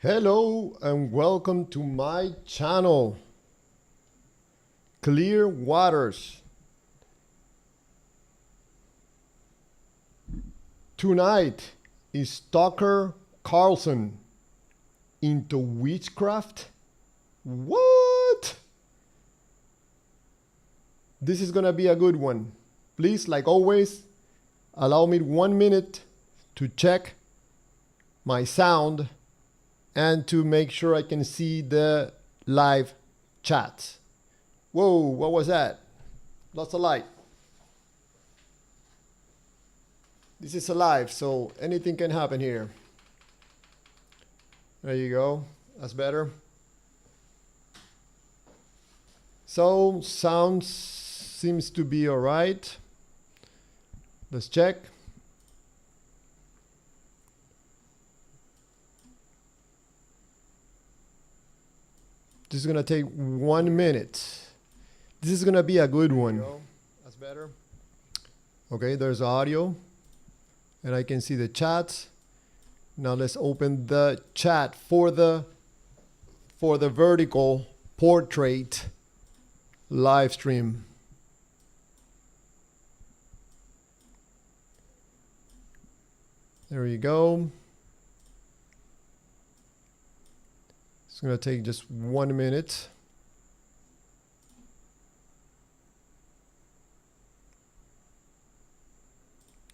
Hello and welcome to my channel, Clear Waters. Tonight is Tucker Carlson into witchcraft. What? This is gonna be a good one. Please, like always, allow me 1 minute to check my sound and to make sure I can see the live chat. Whoa, what was that? Lots of light. This is a live, so anything can happen here. There you go, that's better. So, sound seems to be all right. Let's check. This is gonna take 1 minute. This is gonna be a good one. That's better. Okay, there's audio, and I can see the chat. Now let's open the chat for the vertical portrait live stream. There you go. It's going to take just 1 minute.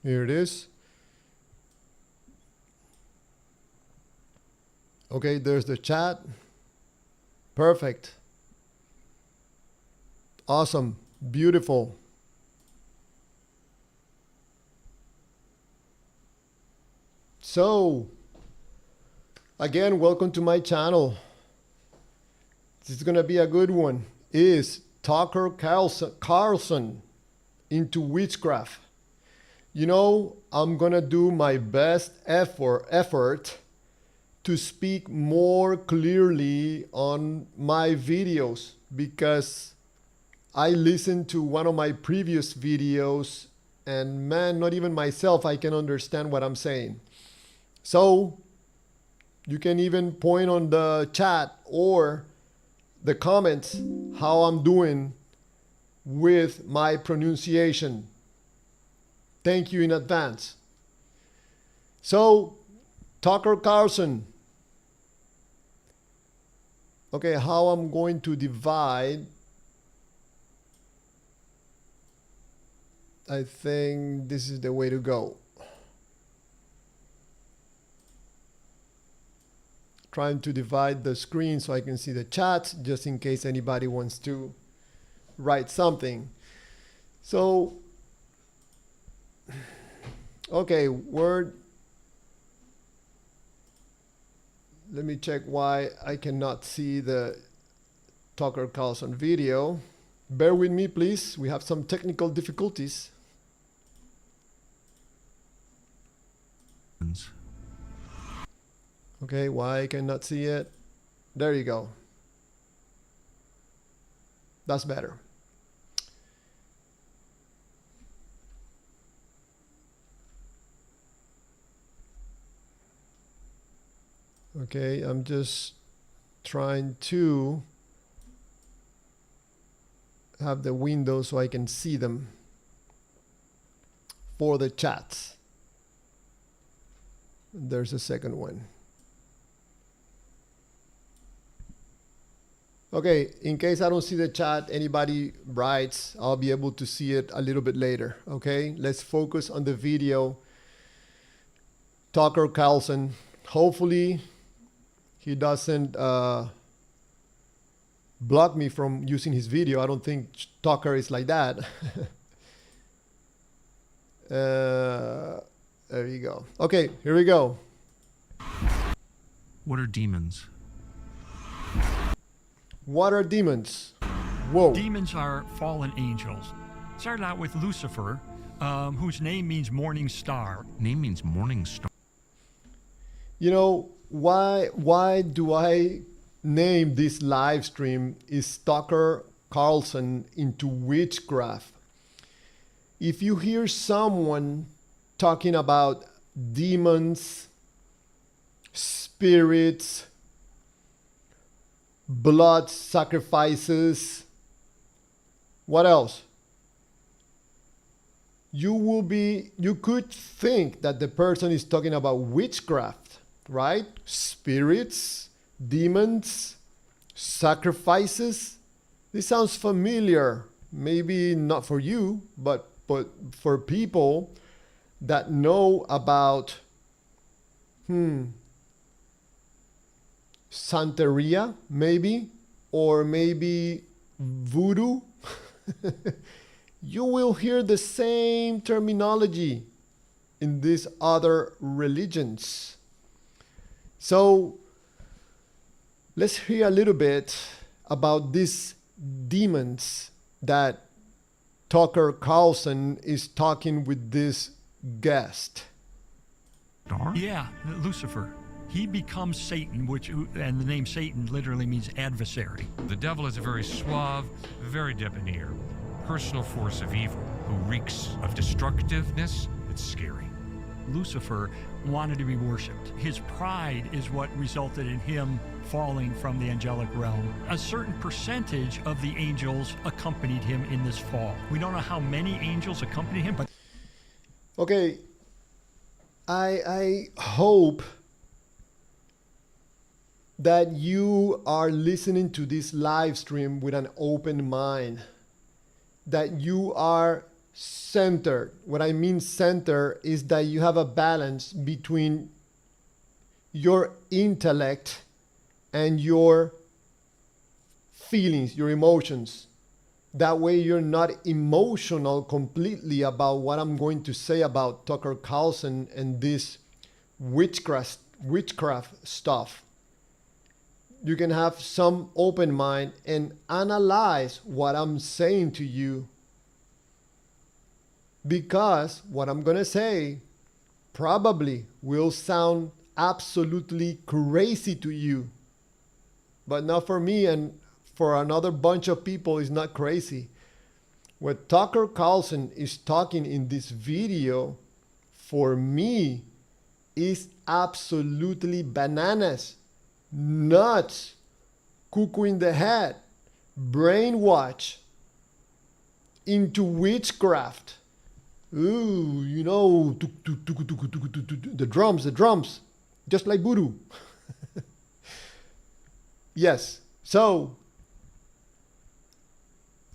Here it is. Okay, there's the chat. Perfect. Awesome. Beautiful. So, again, welcome to my channel. This is gonna be a good one. Is Tucker Carlson into witchcraft? You know, I'm gonna do my best effort to speak more clearly on my videos, because I listened to one of my previous videos and man, not even myself, I can understand what I'm saying. So you can even point on the chat or the comments how I'm doing with my pronunciation. Thank you in advance. So, Tucker Carlson. Okay, how I'm going to divide. I think this is the way to go. Trying to divide the screen so I can see the chat, just in case anybody wants to write something. So, okay, Word. Let me check why I cannot see the Tucker Carlson video. Bear with me, please. We have some technical difficulties. Okay, why I cannot see it? There you go. That's better. Okay, I'm just trying to have the window so I can see them for the chats. There's a second one. Okay, in case I don't see the chat, anybody writes, I'll be able to see it a little bit later. Okay, let's focus on the video. Tucker Carlson, hopefully he doesn't block me from using his video. I don't think Tucker is like that. There you go. Okay, here we go. What are demons? What are demons? Whoa. Demons are fallen angels. Started out with Lucifer, whose name means morning star. Name means morning star. You know, why do I name this live stream is Tucker Carlson into witchcraft? If you hear someone talking about demons, spirits, blood sacrifices. What else? You could think that the person is talking about witchcraft, right? Spirits, demons, sacrifices. This sounds familiar. Maybe not for you, but for people that know about Santeria, maybe, or maybe voodoo. You will hear the same terminology in these other religions. So let's hear a little bit about these demons that Tucker Carlson is talking with this guest. Yeah, Lucifer. He becomes Satan, and the name Satan literally means adversary. The devil is a very suave, very debonair, personal force of evil who reeks of destructiveness. It's scary. Lucifer wanted to be worshipped. His pride is what resulted in him falling from the angelic realm. A certain percentage of the angels accompanied him in this fall. We don't know how many angels accompanied him, but... Okay, I hope that you are listening to this live stream with an open mind, that you are centered. What I mean center is that you have a balance between your intellect and your feelings, your emotions. That way you're not emotional completely about what I'm going to say about Tucker Carlson and this witchcraft stuff. You can have some open mind and analyze what I'm saying to you, because what I'm going to say probably will sound absolutely crazy to you, but not for me, and for another bunch of people is not crazy. What Tucker Carlson is talking in this video, for me, is absolutely bananas, nuts, cuckoo in the head, brainwash, into witchcraft. Ooh, you know, the drums, just like voodoo. Yes, so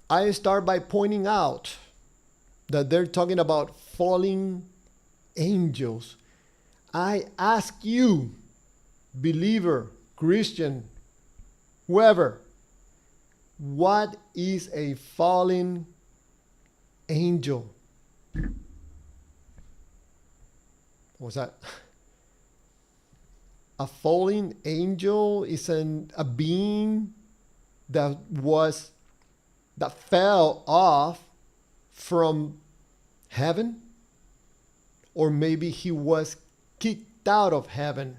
I start by pointing out that they're talking about falling angels. I ask you, believer, Christian, whoever, what is a fallen angel? What's that? A fallen angel is a being that fell off from heaven, or maybe he was kicked out of heaven.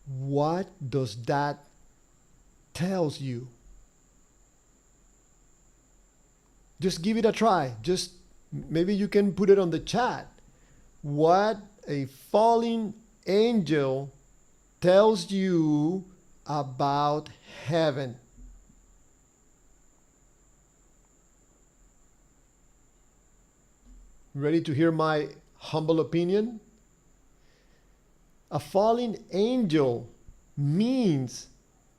What does that tells you? Just give it a try. Just maybe you can put it on the chat. What a fallen angel tells you about heaven. Ready to hear my humble opinion? A fallen angel means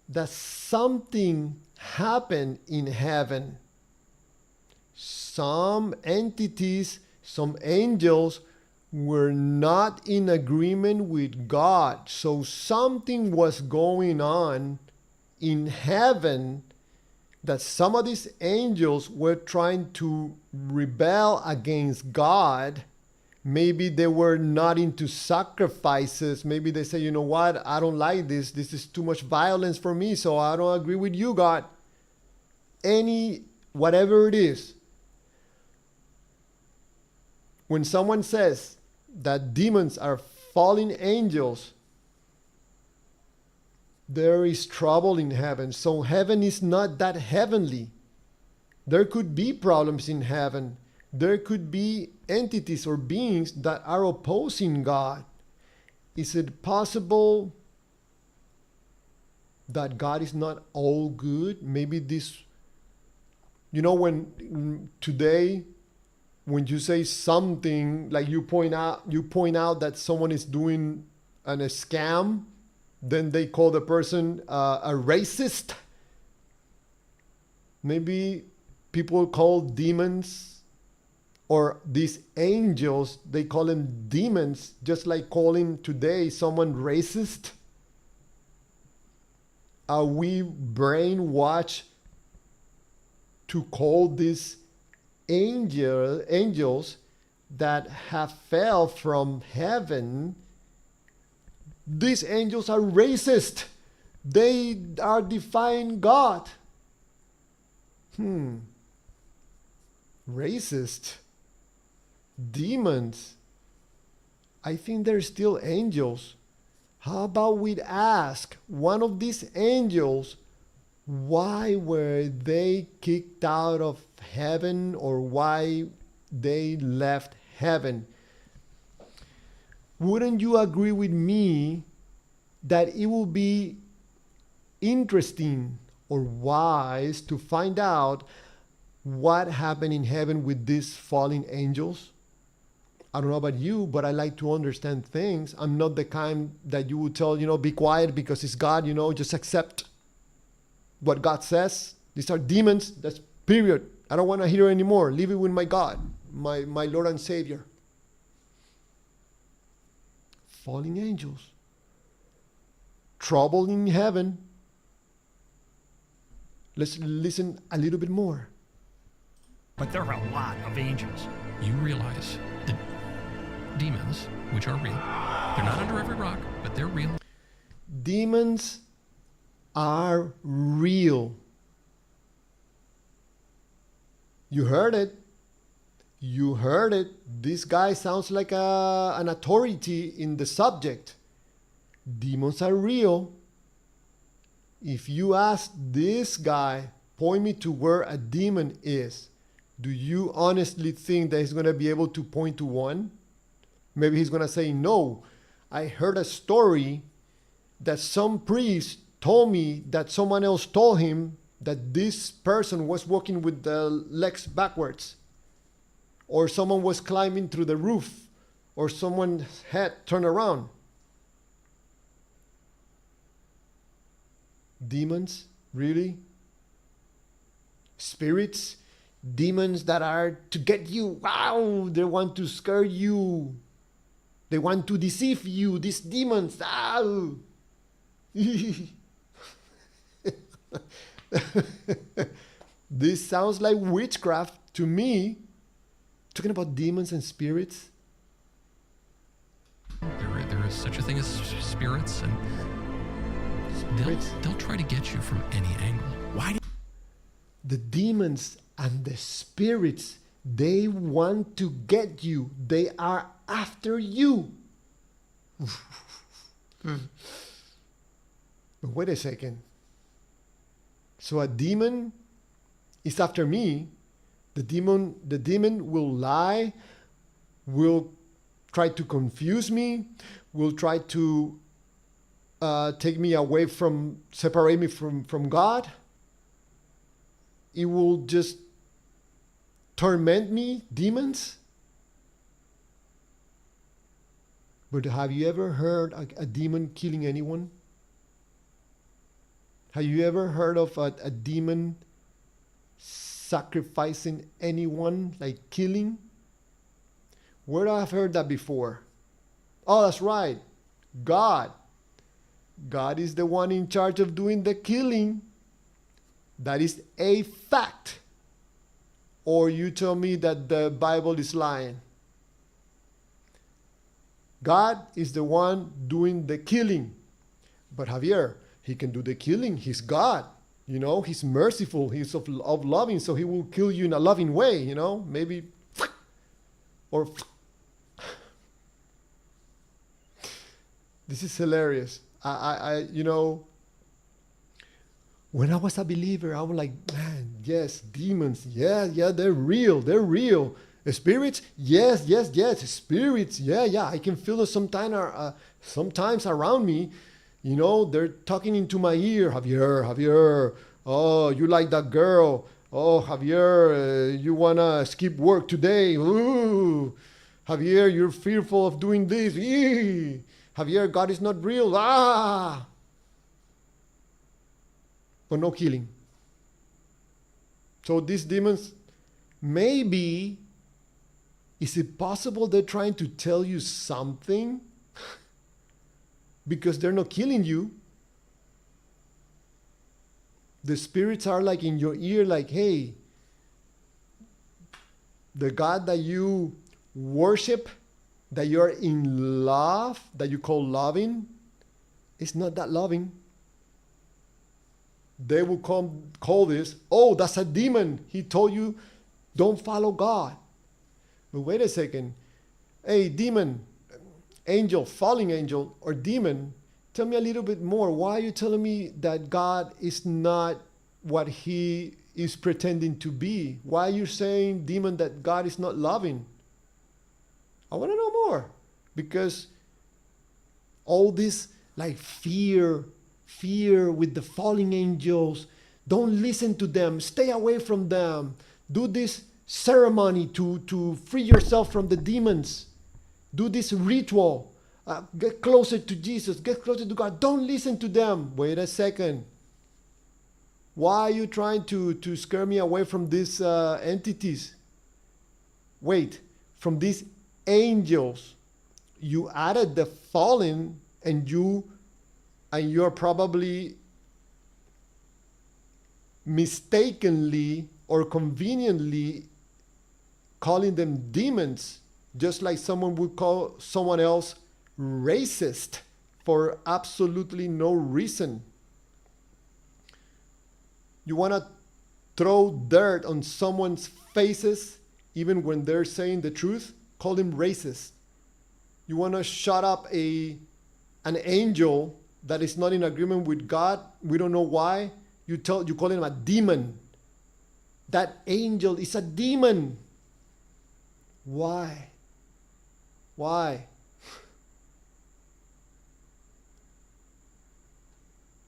that something happened in heaven. Some entities, some angels were not in agreement with God. So something was going on in heaven that some of these angels were trying to rebel against God. Maybe they were not into sacrifices. Maybe they say, you know what, I don't like this. This is too much violence for me, so I don't agree with you, God. Whatever it is. When someone says that demons are fallen angels, there is trouble in heaven. So heaven is not that heavenly. There could be problems in heaven. There could be entities or beings that are opposing God. Is it possible that God is not all good. Maybe this, when today, when you say something like you point out that someone is doing a scam, then they call the person a racist. Maybe people call demons or these angels, they call them demons, just like calling today someone racist. Are we brainwashed to call these angels that have fell from heaven? These angels are racist. They are defying God. Racist. Demons. I think they're still angels. How about we ask one of these angels, why were they kicked out of heaven, or why they left heaven? Wouldn't you agree with me that it will be interesting or wise to find out what happened in heaven with these fallen angels? I don't know about you, but I like to understand things. I'm not the kind that you would tell, be quiet because it's God, just accept what God says. These are demons. That's period. I don't want to hear anymore. Leave it with my God, my Lord and Savior. Falling angels. Trouble in heaven. Let's listen a little bit more. But there are a lot of angels. You realize that demons, which are real, they're not under every rock, but they're real. Demons are real. You heard it. You heard it. This guy sounds like an authority in the subject. Demons are real. If you ask this guy, point me to where a demon is, do you honestly think that he's going to be able to point to one? Maybe he's going to say, no. I heard a story that some priest told me that someone else told him that this person was walking with the legs backwards, or someone was climbing through the roof, or someone's head turned around. Demons? Really? Spirits? Demons that are to get you. Wow! They want to scare you. They want to deceive you. These demons. Ow! This sounds like witchcraft to me. Talking about demons and spirits. There is such a thing as spirits, and they'll try to get you from any angle. Why do the demons and the spirits, they want to get you. They are after you. But wait a second. So a demon is after me. The demon will lie, will try to confuse me, will try to take me away separate me from God. It will just torment me, demons. But have you ever heard a demon killing anyone? Have you ever heard of a demon sacrificing anyone, like killing? Where have I heard that before? Oh, that's right. God. God is the one in charge of doing the killing. That is a fact. Or you tell me that the Bible is lying. God is the one doing the killing. But Javier, he can do the killing. He's God. He's merciful. He's of loving, so he will kill you in a loving way, maybe. Or this is hilarious. When I was a believer, I was like, man, yes, demons, yeah, they're real. Spirits, yes, spirits, yeah, I can feel it sometimes around me. You know, they're talking into my ear. Javier, oh, you like that girl. Oh, Javier, you want to skip work today. Ooh, Javier, you're fearful of doing this. Eee. Javier, God is not real. Ah! But no killing. So these demons, maybe, is it possible they're trying to tell you something? Because they're not killing you. The spirits are like in your ear, like, hey, the God that you worship, that you're in love, that you call loving, it's not that loving. They will call this, oh, that's a demon. He told you, don't follow God. But wait a second. Hey, demon, angel, falling angel, or demon, tell me a little bit more. Why are you telling me that God is not what he is pretending to be? Why are you saying, demon, that God is not loving? I want to know more. Because all this like fear with the falling angels, don't listen to them, stay away from them, do this ceremony to free yourself from the demons, do this ritual, get closer to Jesus, get closer to God, don't listen to them. Wait a second. Why are you trying to scare me away from these entities? Wait, from these angels. You added the fallen, and you're probably mistakenly or conveniently calling them demons, just like someone would call someone else racist for absolutely no reason. You want to throw dirt on someone's faces even when they're saying the truth? Call them racist. You want to shut up an angel that is not in agreement with God? We don't know why. You call him a demon. That angel is a demon. Why? Why?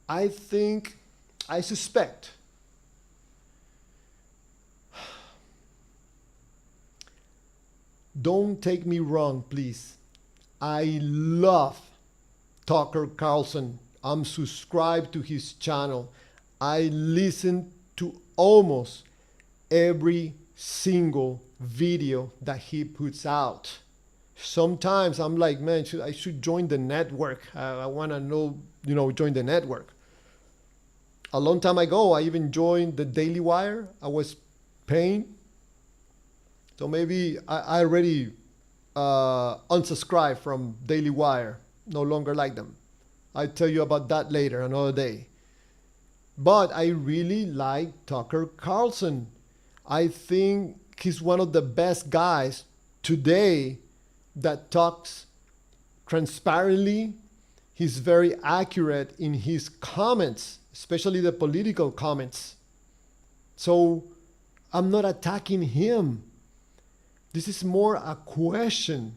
I suspect don't take me wrong, please. I love Tucker Carlson. I'm subscribed to his channel. I listen to almost every single video that he puts out. Sometimes I'm like, man, I should join the network. I want to know, join the network. A long time ago, I even joined the Daily Wire. I was paying. So maybe I already unsubscribed from Daily Wire. No longer like them. I'll tell you about that later, another day. But I really like Tucker Carlson. I think he's one of the best guys today that talks transparently. He's very accurate in his comments, especially the political comments. So I'm not attacking him. This is more a question.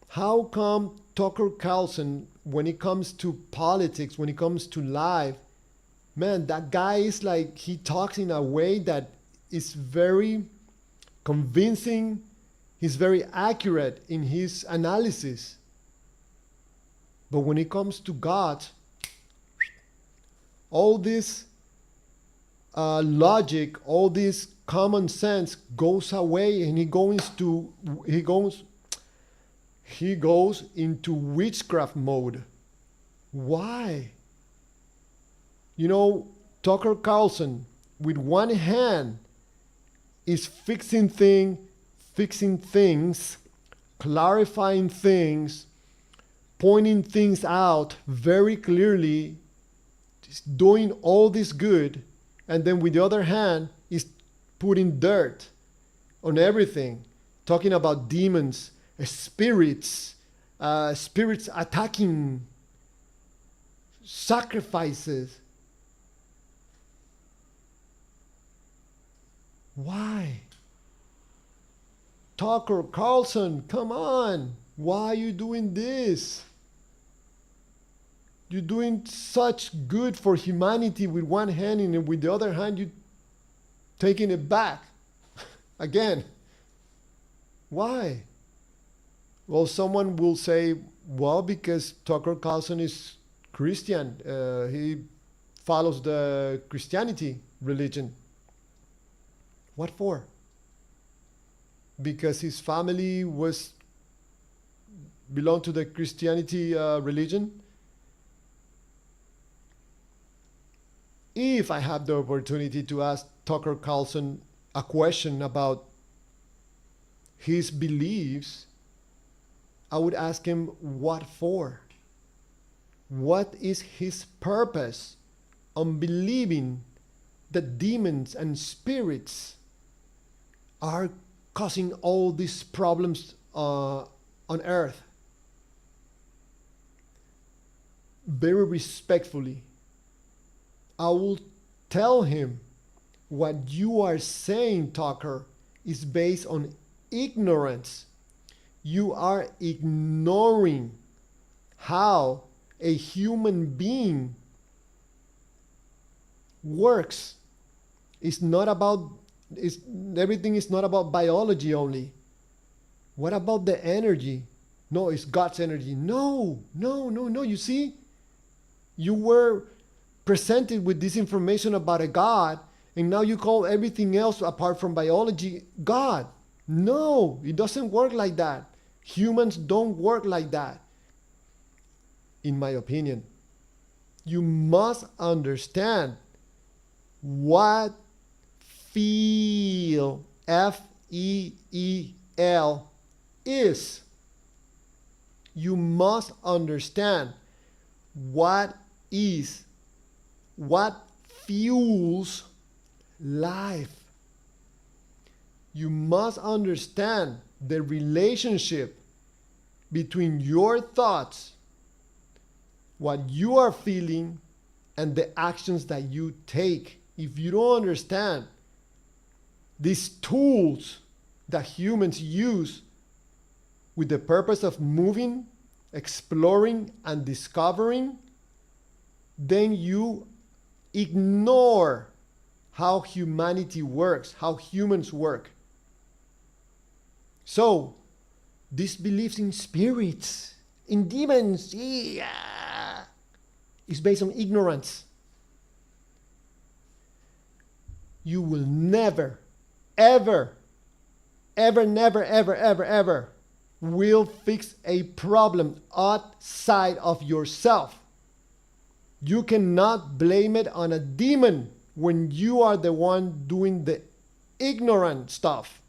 How come Tucker Carlson, when it comes to politics, when it comes to life, man, that guy is like, he talks in a way that is very convincing. He's very accurate in his analysis. But when it comes to God, all this logic, all this common sense goes away, and he goes into witchcraft mode. Why? Tucker Carlson, with one hand, is fixing things, clarifying things, pointing things out very clearly, just doing all this good, and then with the other hand is putting dirt on everything, talking about demons, spirits attacking, sacrifices. Why? Tucker Carlson, come on. Why are you doing this? You're doing such good for humanity with one hand, and with the other hand, you're taking it back again. Why? Well, someone will say, well, because Tucker Carlson is Christian. He follows the Christianity religion. What for? Because his family belonged to the Christianity religion? If I have the opportunity to ask Tucker Carlson a question about his beliefs, I would ask him, what for? What is his purpose on believing that demons and spirits are causing all these problems on earth? Very respectfully, I will tell him, what you are saying, Tucker, is based on ignorance. You are ignoring how a human being works. Everything is not about biology only. What about the energy? No, it's God's energy. No. You see, you were presented with this information about a God, and now you call everything else apart from biology God. No, it doesn't work like that. Humans don't work like that, in my opinion. You must understand what feel, F-E-E-L, is. You must understand what fuels life. You must understand the relationship between your thoughts, what you are feeling, and the actions that you take. If you don't understand these tools that humans use with the purpose of moving, exploring, and discovering, then you ignore how humanity works, how humans work. So, these beliefs in spirits, in demons, is based on ignorance. You will never, ever will fix a problem outside of yourself. You cannot blame it on a demon when you are the one doing the ignorant stuff.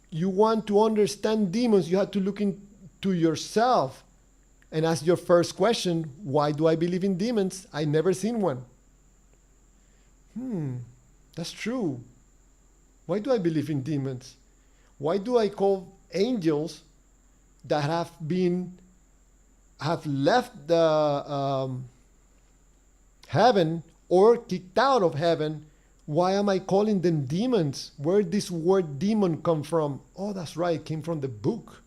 You want to understand demons, you have to look into yourself and ask your first question, why do I believe in demons? I never seen one. That's true. Why do I believe in demons? Why do I call angels that have left the heaven or kicked out of heaven? Why am I calling them demons? Where did this word demon come from? Oh, that's right, it came from the book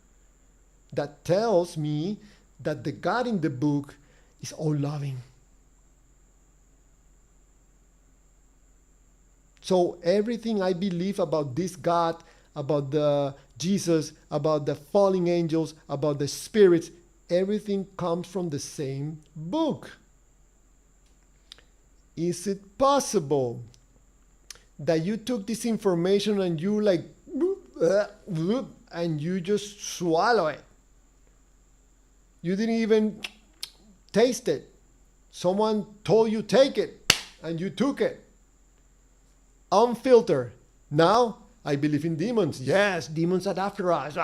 that tells me that the God in the book is all loving. So everything I believe about this God, about the Jesus, about the fallen angels, about the spirits, everything comes from the same book. Is it possible that you took this information and you and you just swallow it? You didn't even taste it. Someone told you take it and you took it. Unfiltered. Now I believe in demons. Yes, demons are after us.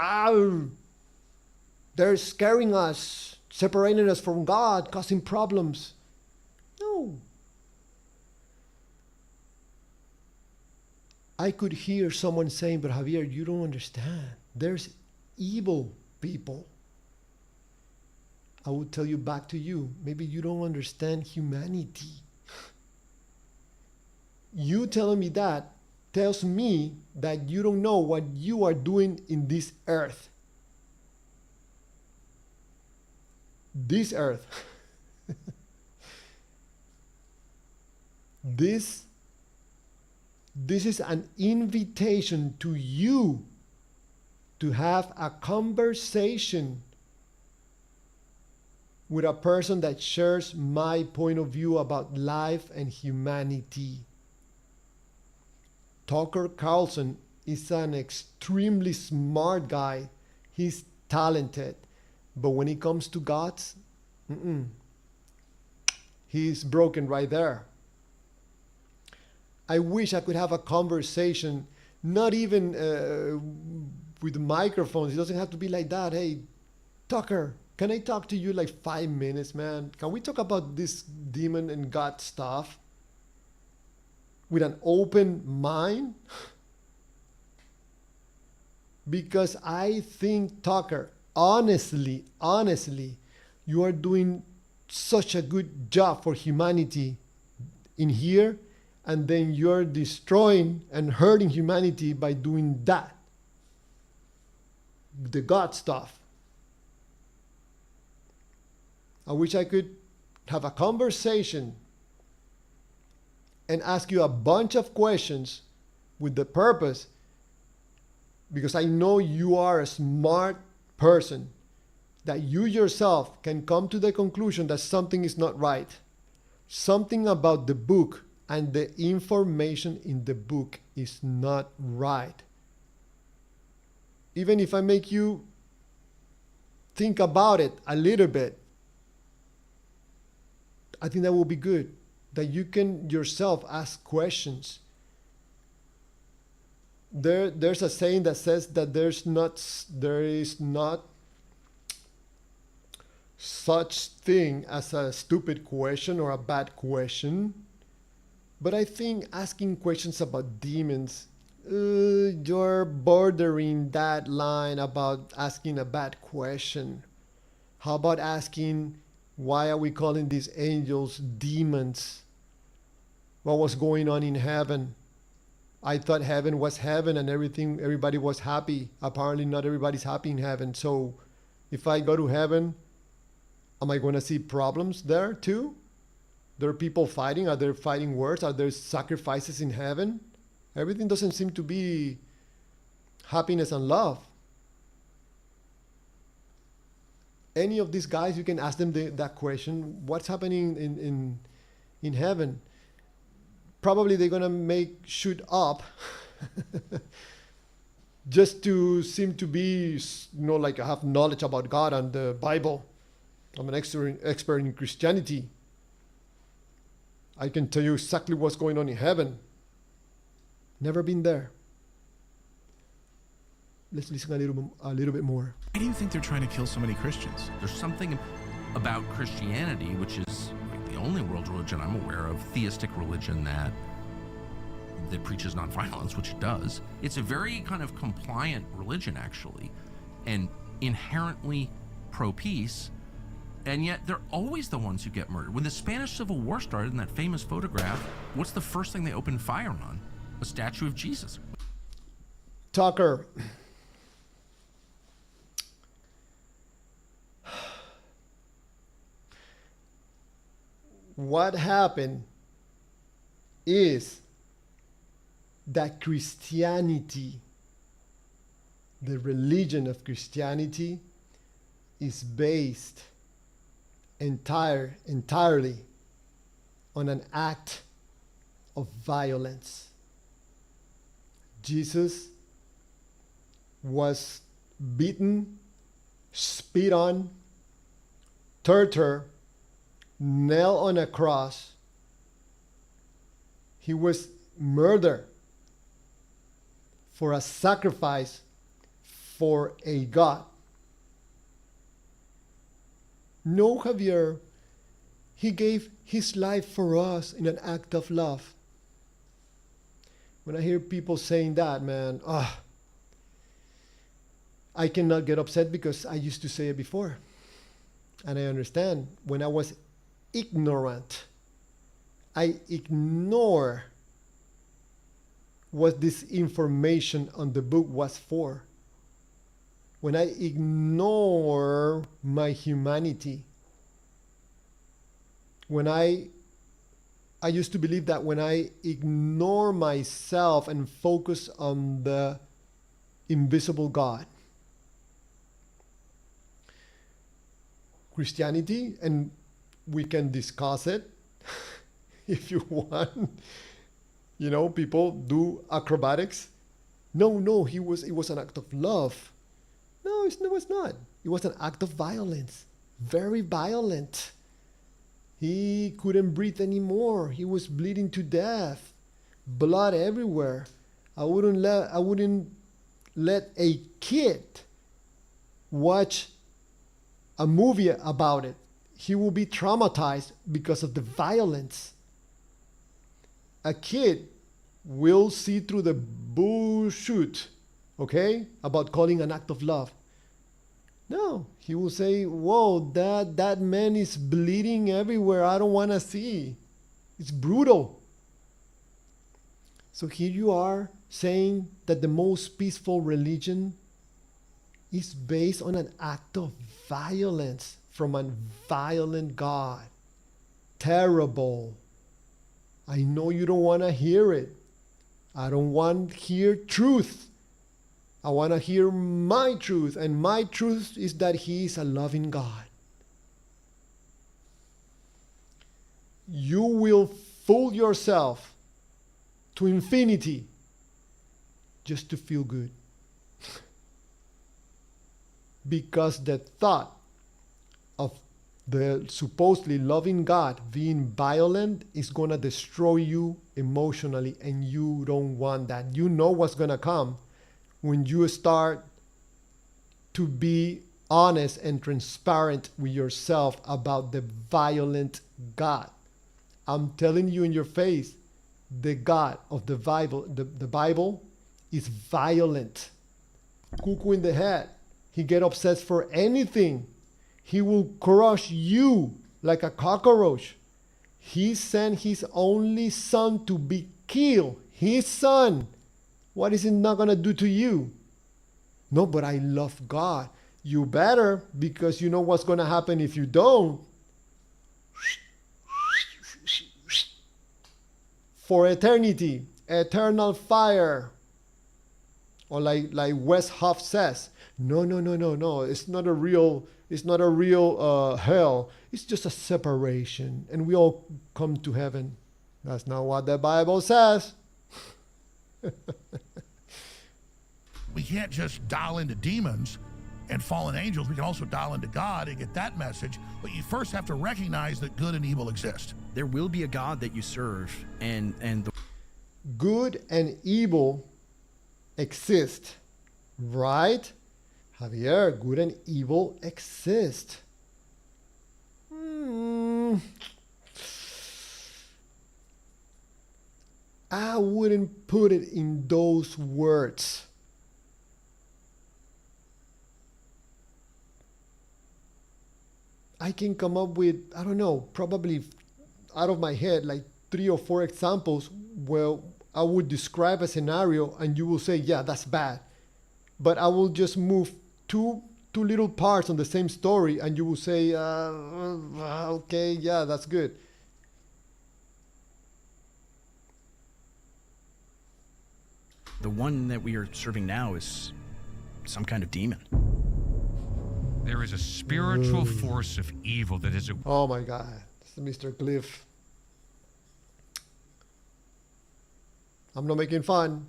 They're scaring us, separating us from God, causing problems. No. I could hear someone saying, but Javier, you don't understand. There's evil people. I will tell you back to you. Maybe you don't understand humanity. You telling me that tells me that you don't know what you are doing in this earth. this earth. This is an invitation to you to have a conversation with a person that shares my point of view about life and humanity. Tucker Carlson is an extremely smart guy. He's talented. But when it comes to God's, he's broken right there. I wish I could have a conversation, not even with microphones. It doesn't have to be like that. Hey, Tucker, can I talk to you like 5 minutes, man? Can we talk about this demon and God stuff with an open mind? Because I think, Tucker, honestly, you are doing such a good job for humanity in here, and then you're destroying and hurting humanity by doing that. The God stuff. I wish I could have a conversation and ask you a bunch of questions with the purpose, because I know you are a smart person, that you yourself can come to the conclusion that something is not right. Something about the book and the information in the book is not right. Even if I make you think about it a little bit, I think that will be good. That you can yourself ask questions. There's a saying that says that there is not such thing as a stupid question or a bad question. But I think asking questions about demons, you're bordering that line about asking a bad question. How about asking, why are we calling these angels demons? What was going on in heaven? I thought heaven was heaven and everybody was happy. Apparently not everybody's happy in heaven. So if I go to heaven, am I going to see problems there too? There are people fighting. Are there fighting words? Are there sacrifices in heaven? Everything doesn't seem to be happiness and love. Any of these guys, you can ask them that question. What's happening in heaven? Probably they're going to shoot up just to seem to be, like I have knowledge about God and the Bible. I'm an expert in Christianity. I can tell you exactly what's going on in heaven. Never been there. Let's listen a little bit more. Why do you think they're trying to kill so many Christians? There's something about Christianity, which is like the only world religion I'm aware of, theistic religion that preaches nonviolence, which it does. It's a very kind of compliant religion, actually, and inherently pro-peace. And yet they're always the ones who get murdered. When the Spanish Civil War started in that famous photograph, what's the first thing they opened fire on? A statue of Jesus. Tucker, what happened is that Christianity, the religion of Christianity, is based entirely on an act of violence. Jesus was beaten, spit on, tortured, nailed on a cross. He was murdered for a sacrifice for a God. No, Javier, he gave his life for us in an act of love. When I hear people saying that, man, I cannot get upset because I used to say it before. And I understand. When I was ignorant, I ignore what this information on the book was for. When I ignore my humanity, when I used to believe that when I ignore myself and focus on the invisible God, Christianity, and we can discuss it if you want. You know, people do acrobatics. No, it was an act of love. No, it was not. It was an act of violence. Very violent. He couldn't breathe anymore. He was bleeding to death. Blood everywhere. I wouldn't let a kid watch a movie about it. He will be traumatized because of the violence. A kid will see through the bullshit, okay, about calling an act of love. No, he will say, whoa, that man is bleeding everywhere. I don't want to see. It's brutal. So here you are saying that the most peaceful religion is based on an act of violence from a violent God. Terrible. I know you don't want to hear it. I don't want to hear truth. I want to hear my truth, and my truth is that He is a loving God. You will fool yourself to infinity just to feel good. Because the thought of the supposedly loving God being violent is going to destroy you emotionally, and you don't want that. You know what's going to come when you start to be honest and transparent with yourself about the violent God. I'm telling you in your face, the God of the Bible, the Bible is violent. Cuckoo in the head. He get obsessed for anything. He will crush you like a cockroach. He sent His only Son to be killed. His Son. What is He not going to do to you? No, but I love God. You better, because you know what's going to happen if you don't. For eternity, eternal fire. Or like West Huff says, no. It's not a real hell. It's just a separation, and we all come to heaven. That's not what the Bible says. We can't just dial into demons and fallen angels. We can also dial into God and get that message. But you first have to recognize that good and evil exist. There will be a God that you serve, and the Good and evil exist, right? Javier, good and evil exist. I wouldn't put it in those words. I can come up with, I don't know, probably out of my head, like 3 or 4 examples where I would describe a scenario and you will say, yeah, that's bad. But I will just move two little parts on the same story and you will say, okay, yeah, that's good. one that we are serving now is some kind of demon. There is a spiritual force of evil that is at Oh my God, it's Mr. Cliff. I'm not making fun,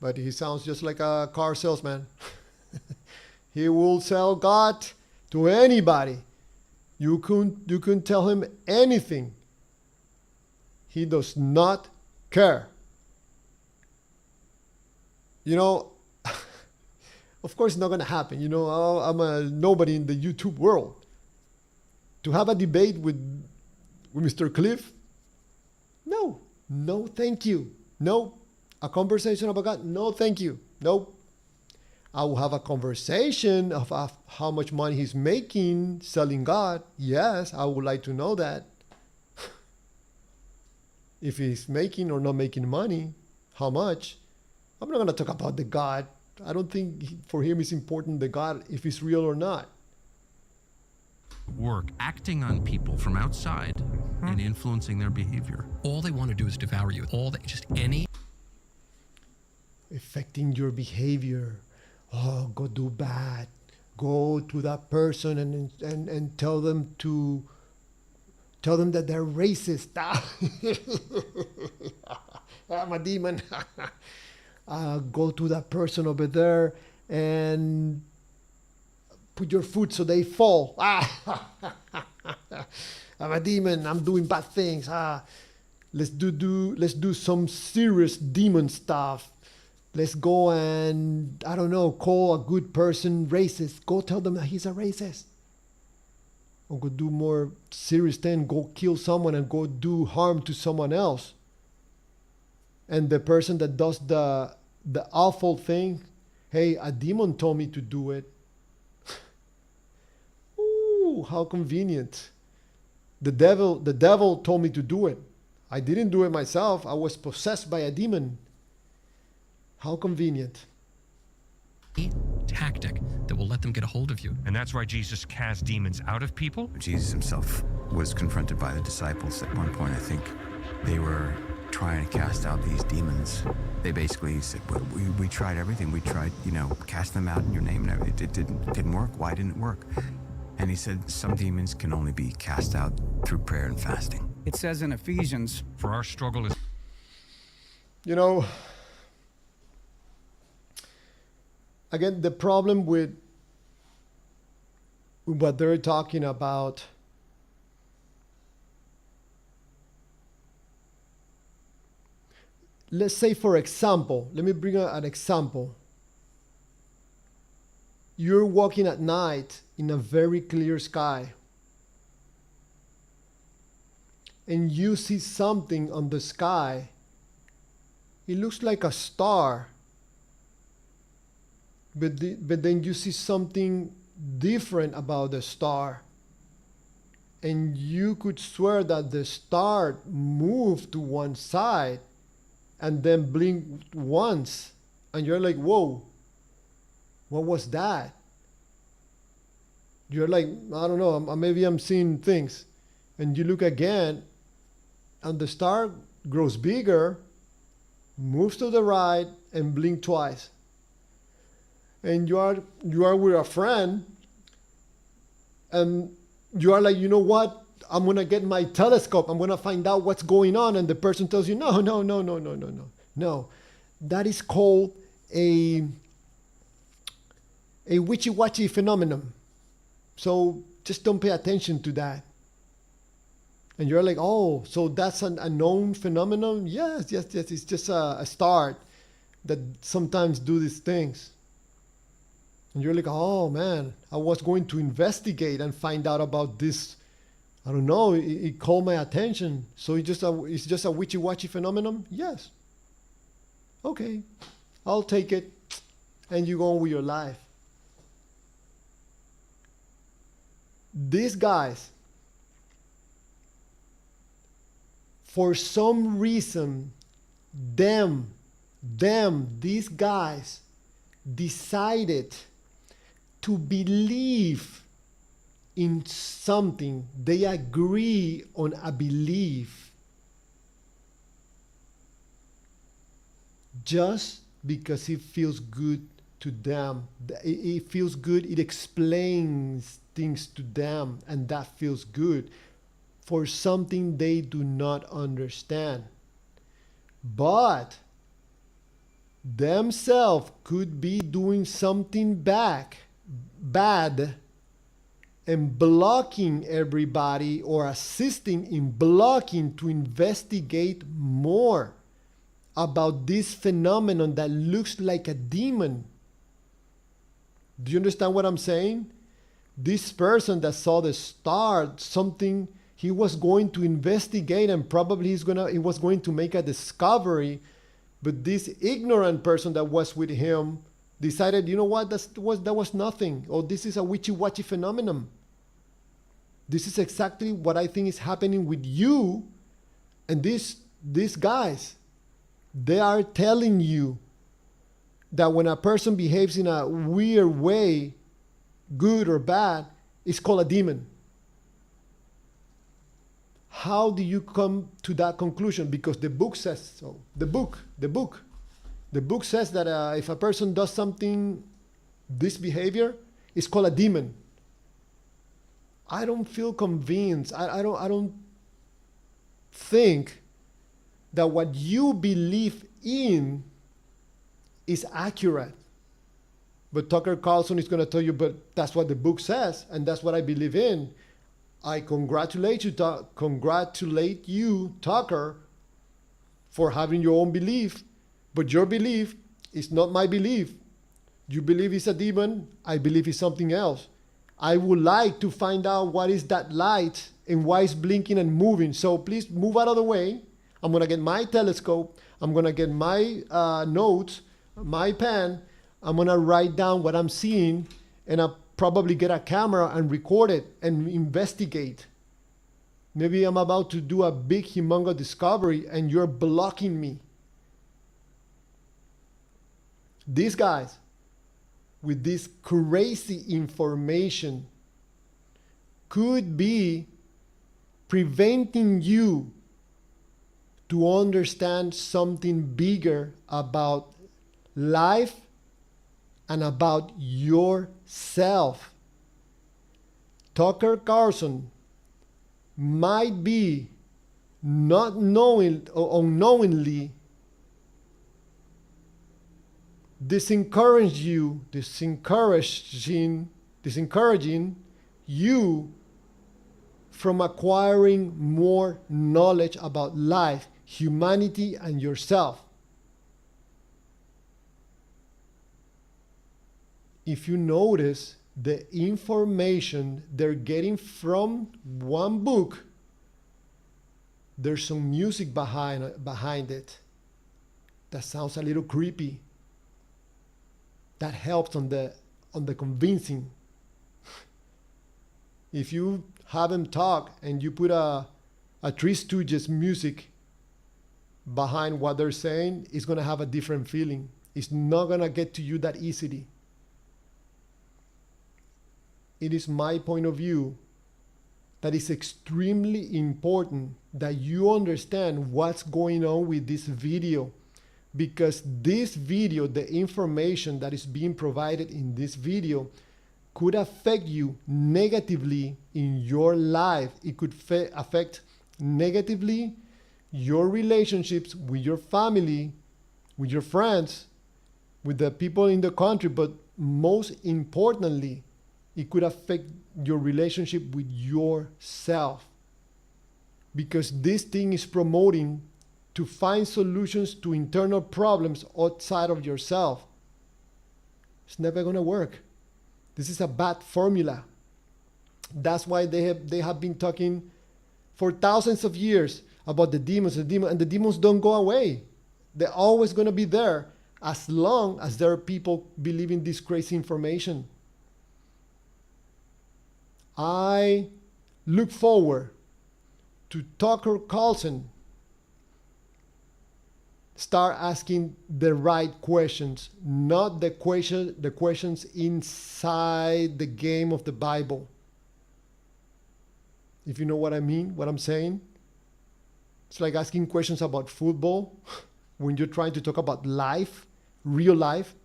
but he sounds just like a car salesman. He will sell God to anybody. You can tell him anything. He does not care. You know, of course it's not going to happen. You know, I'm a nobody in the YouTube world. To have a debate with Mr. Cliff? No, thank you. No. A conversation about God? No, thank you. Nope. I will have a conversation of how much money he's making selling God. Yes, I would like to know that. If he's making or not making money, how much? I'm not going to talk about the God. I don't think for him it's important the God if it's real or not. work, acting on people from outside and influencing their behavior. All they want to do is devour you. Just any Affecting your behavior. Oh, go do bad. Go to that person and tell them that they're racist. I'm a demon. Go to that person over there and put your foot so they fall. I'm a demon. I'm doing bad things. Let's do some serious demon stuff. Let's go and, I don't know, call a good person racist. Go tell them that he's a racist. Or go do more serious thing. Go kill someone and go do harm to someone else. And the person that does the awful thing, hey, a demon told me to do it. Ooh, how convenient. The devil told me to do it. I didn't do it myself. I was possessed by a demon. How convenient. tactic that will let them get a hold of you. And that's why Jesus cast demons out of people? Jesus himself was confronted by the disciples at one point. I think they were trying to cast out these demons. They basically said, well, we tried everything. We tried, cast them out in your name and everything. It didn't work. Why didn't it work? And he said some demons can only be cast out through prayer and fasting. It says in Ephesians, For our struggle is... Again, the problem with what they're talking about, let's say, for example, let me bring an example. You're walking at night in a very clear sky, and you see something on the sky. It looks like a star. But then you see something different about the star. And you could swear that the star moved to one side and then blinked once. And you're like, whoa, what was that? You're like, I don't know, maybe I'm seeing things. And you look again, and the star grows bigger, moves to the right, and blinks twice. And you are with a friend, and you are like, you know what? I'm gonna get my telescope. I'm gonna find out what's going on. And the person tells you, no. That is called a witchy-watchy phenomenon. So just don't pay attention to that. And you're like, oh, so that's a known phenomenon? Yes. It's just a start that sometimes do these things. And you're like, oh man, I was going to investigate and find out about this. I don't know, it caught my attention. So it's just a witchy-watchy phenomenon? Yes. Okay, I'll take it. And you go on with your life. These guys, for some reason, these guys decided to believe in something. They agree on a belief just because it feels good to them. It feels good, it explains things to them, and that feels good for something they do not understand. But themselves could be doing something bad and blocking everybody, or assisting in blocking to investigate more about this phenomenon that looks like a demon. Do you understand what I'm saying? This person that saw the star, something he was going to investigate, and probably he was going to make a discovery. But this ignorant person that was with him decided, you know what, that was nothing. Or this is a witchy-watchy phenomenon. This is exactly what I think is happening with you. And these guys, they are telling you that when a person behaves in a weird way, good or bad, it's called a demon. How do you come to that conclusion? Because the book says so. The book says that if a person does something, this behavior is called a demon. I don't feel convinced. I don't think that what you believe in is accurate. But Tucker Carlson is going to tell you, but that's what the book says, and that's what I believe in. I congratulate you, Tucker, for having your own belief, but your belief is not my belief. You believe it's a demon, I believe it's something else. I would like to find out what is that light and why it's blinking and moving. So please move out of the way. I'm going to get my telescope. I'm going to get my notes, my pen. I'm going to write down what I'm seeing, and I'll probably get a camera and record it and investigate. Maybe I'm about to do a big, humongous discovery and you're blocking me. These guys, with this crazy information, could be preventing you to understand something bigger about life and about yourself. Tucker Carlson might be not knowing or unknowingly disencouraging you from acquiring more knowledge about life, humanity, and yourself. If you notice the information they're getting from one book, there's some music behind it that sounds a little creepy. That helps on the convincing. If you have them talk and you put a Three Stooges music behind what they're saying, it's gonna have a different feeling. It's not gonna get to you that easily. It is my point of view that it's extremely important that you understand what's going on with this video, because this video, the information that is being provided in this video, could affect you negatively in your life. It could affect negatively your relationships with your family, with your friends, with the people in the country, but most importantly, it could affect your relationship with yourself, because this thing is promoting to find solutions to internal problems outside of yourself. It's never going to work. This is a bad formula. That's why they have been talking for thousands of years about the demons, and the demons don't go away. They're always going to be there as long as there are people believing this crazy information. I look forward to Tucker Carlson start asking the right questions, not the questions inside the game of the Bible. If you know what I mean, what I'm saying. It's like asking questions about football when you're trying to talk about life, real life,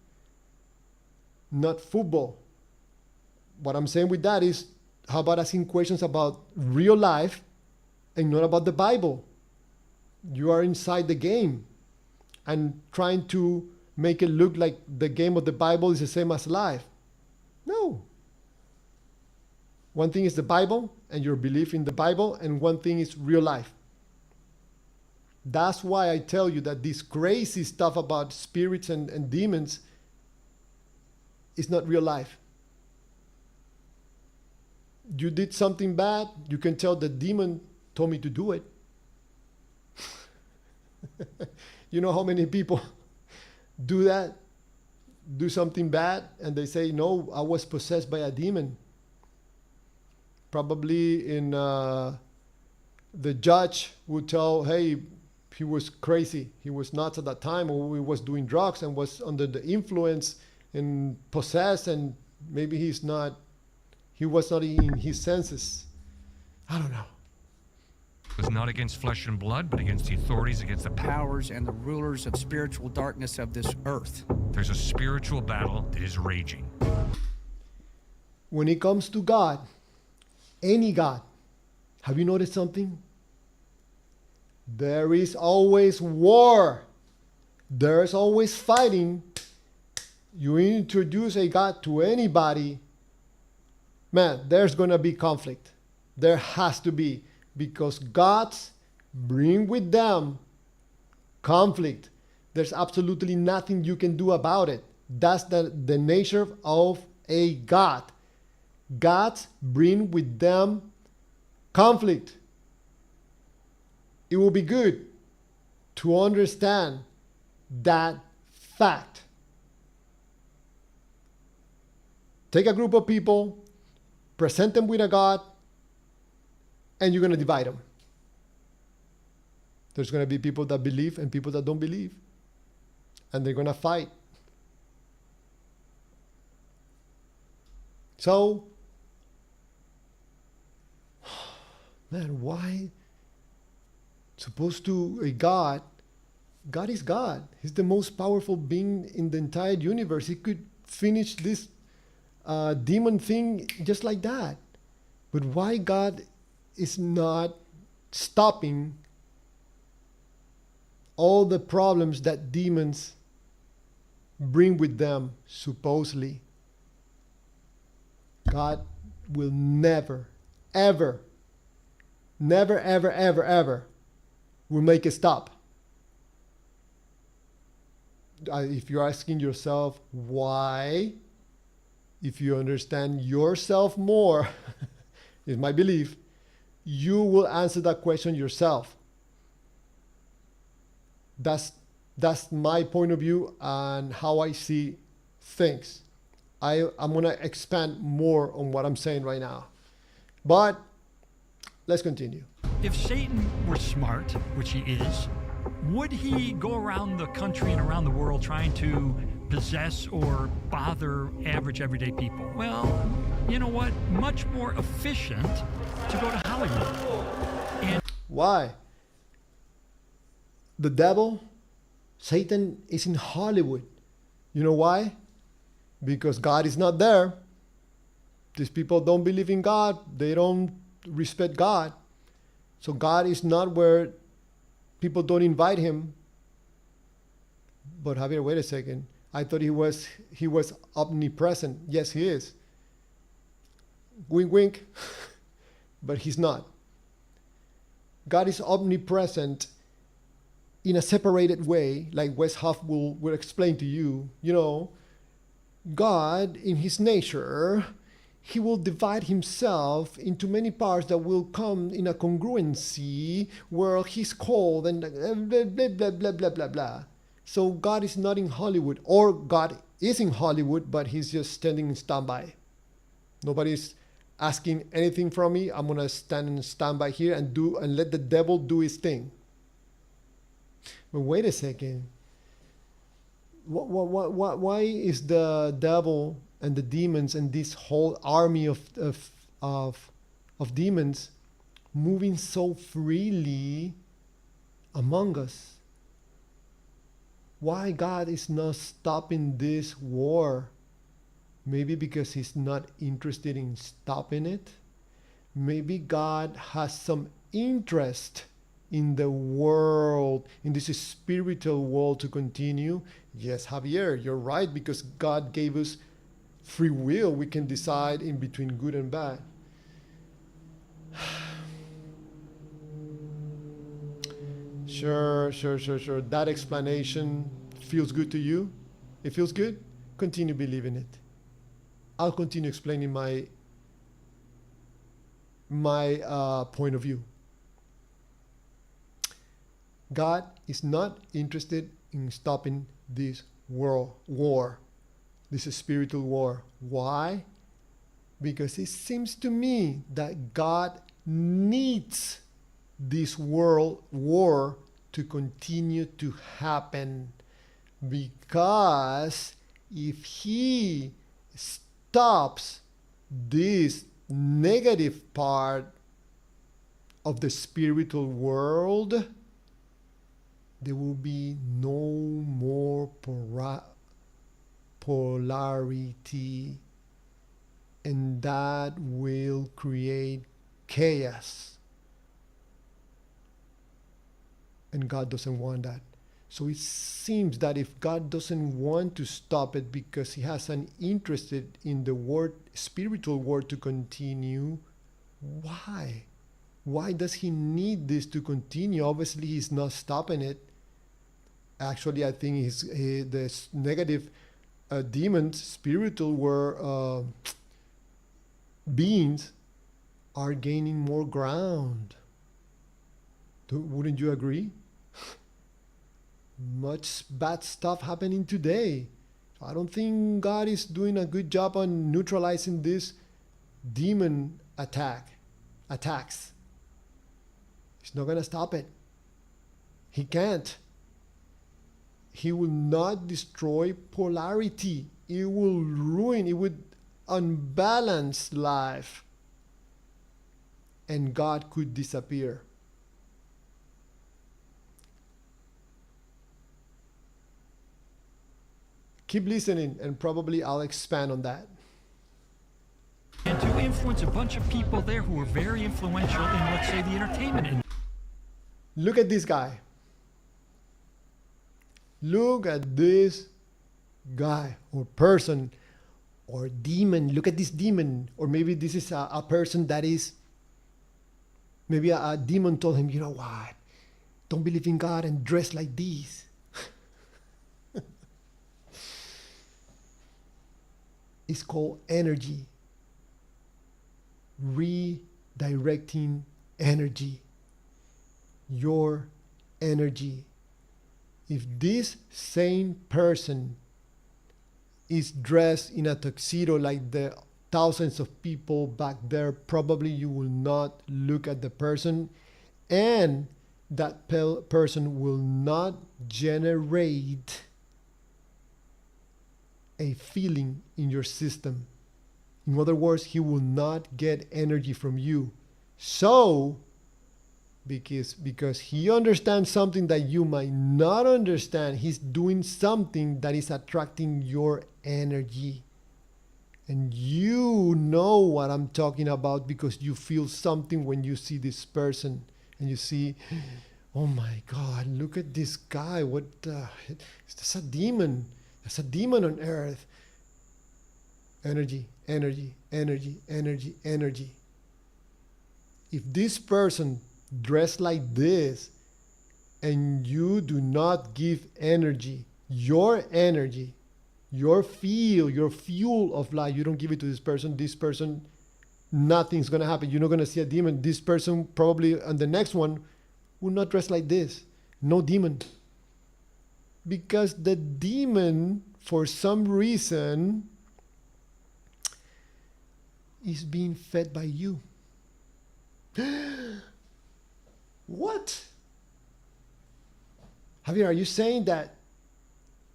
not football. What I'm saying with that is, how about asking questions about real life and not about the Bible? You are inside the game and trying to make it look like the game of the Bible is the same as life. No. One thing is the Bible and your belief in the Bible, and one thing is real life. That's why I tell you that this crazy stuff about spirits and demons is not real life. You did something bad, you can tell the demon told me to do it. You know how many people do that? Do something bad and they say, no, I was possessed by a demon. Probably in the judge would tell, hey, he was crazy. He was nuts at that time, or he was doing drugs and was under the influence and possessed, and maybe he was not in his senses. I don't know. was not against flesh and blood, but against the authorities, against the Powers and the rulers of spiritual darkness of this earth. There's a spiritual battle that is raging. When it comes to God, any God, have you noticed something? There is always war. There's always fighting. You introduce a God to anybody, man, there's going to be conflict. There has to be, because gods bring with them conflict. There's absolutely nothing you can do about it. That's the nature of a God. Gods bring with them conflict. It will be good to understand that fact. Take a group of people, present them with a God, and you're going to divide them. There's going to be people that believe and people that don't believe. And they're going to fight. So, man, why? Supposed to a God is God. He's the most powerful being in the entire universe. He could finish this demon thing just like that. But why God is not stopping all the problems that demons bring with them, supposedly? God will never, ever will make a stop. If you're asking yourself why, if you understand yourself more, is my belief, you will answer that question yourself. That's my point of view and how I see things. I'm going to expand more on what I'm saying right now. But let's continue. If Satan were smart, which he is, would he go around the country and around the world trying to possess or bother average everyday people? Well, you know what? Much more efficient to go to Hollywood. And why? The devil, Satan, is in Hollywood. You know why? Because God is not there. These people don't believe in God. They don't respect God. So God is not where people don't invite him. But Javier, wait a second. I thought he was omnipresent. Yes, he is. Wink, wink. But he's not. God is omnipresent in a separated way, like Wes Huff will explain to you. You know, God, in his nature, he will divide himself into many parts that will come in a congruency where he's called and blah, blah, blah, blah, blah, blah, blah. So God is not in Hollywood, or God is in Hollywood, but he's just standing in standby. Nobody's asking anything from me. I'm going to stand in standby here and let the devil do his thing. But wait a second. Why is the devil and the demons and this whole army of demons moving so freely among us? Why God is not stopping this war? Maybe because he's not interested in stopping it. Maybe God has some interest in the world, in this spiritual world to continue. Yes, Javier, you're right, because God gave us free will. We can decide in between good and bad. Sure. That explanation feels good to you? It feels good? Continue believing it. I'll continue explaining my point of view. God is not interested in stopping this world war, this spiritual war. Why? Because it seems to me that God needs this world war to continue to happen. Because if he stops this negative part of the spiritual world, there will be no more polarity, and that will create chaos. And God doesn't want that. So it seems that if God doesn't want to stop it because he has an interest in the word, spiritual world to continue, why? Why does he need this to continue? Obviously, he's not stopping it. Actually, I think the negative demons, spiritual world beings, are gaining more ground. Wouldn't you agree? Much bad stuff happening today. I don't think God is doing a good job on neutralizing this demon attacks. He's not going to stop it. He can't. He will not destroy polarity. It will ruin, it would unbalance life. And God could disappear. Keep listening and probably I'll expand on that. And to influence a bunch of people there who are very influential in, let's say, the entertainment industry. Look at this guy. Look at this guy or person or demon. Look at this demon. Or maybe this is a person that is, maybe a demon told him, you know what? Don't believe in God and dress like this. It's called energy. Redirecting energy. Your energy. If this same person is dressed in a tuxedo like the thousands of people back there, probably you will not look at the person, and that person will not generate a feeling in your system. In other words, he will not get energy from you. So, because he understands something that you might not understand, he's doing something that is attracting your energy. And you know what I'm talking about because you feel something when you see this person and you see, oh my God, look at this guy. That's a demon. That's a demon on earth. Energy, energy, energy, energy, energy. If this person dressed like this and you do not give energy, your fuel of life, you don't give it to this person, nothing's going to happen. You're not going to see a demon. This person probably on the next one will not dress like this. No demon. Because the demon, for some reason, is being fed by you. What? Javier, are you saying that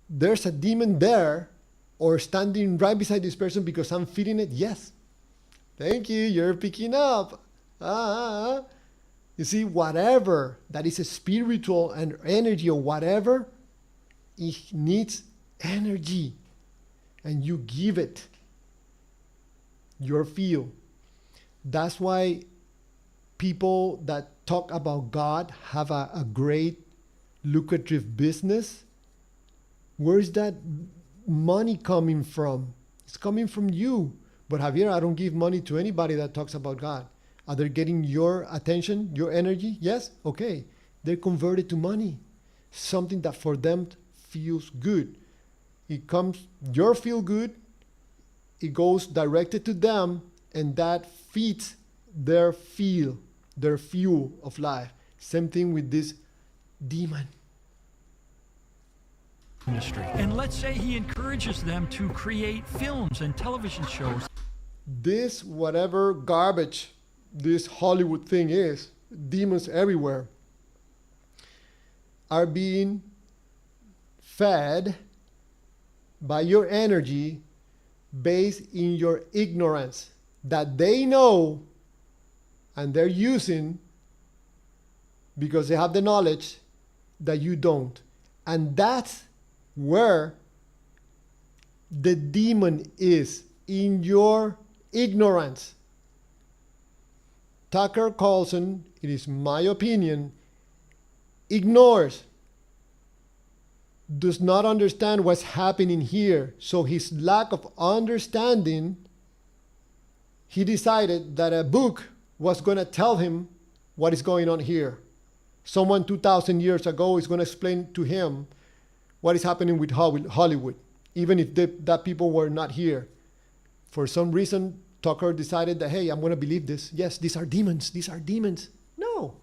there's a demon there or standing right beside this person because I'm feeding it? Yes. Thank you. You're picking up. You see, whatever that is a spiritual and energy or whatever, it needs energy. And you give it your feel. That's why people that talk about God have a great lucrative business. Where's that money coming from? It's coming from you. But Javier, I don't give money to anybody that talks about God. Are they getting your attention, your energy? Yes? Okay. They're converted to money. Something that for them feels good. It comes, your feel good, it goes directed to them, and that feeds their fuel of life. Same thing with this demon. Industry. And let's say he encourages them to create films and television shows. This whatever garbage this Hollywood thing is, demons everywhere, are being fed by your energy based in your ignorance that they know and they're using because they have the knowledge that you don't. And that's where the demon is, in your ignorance. Tucker Carlson, it is my opinion, ignores, does not understand what's happening here. So his lack of understanding, he decided that a book was going to tell him what is going on here. Someone 2,000 years ago is going to explain to him what is happening with Hollywood, even if that people were not here. For some reason, Tucker decided that, hey, I'm going to believe this. Yes, these are demons. These are demons. No.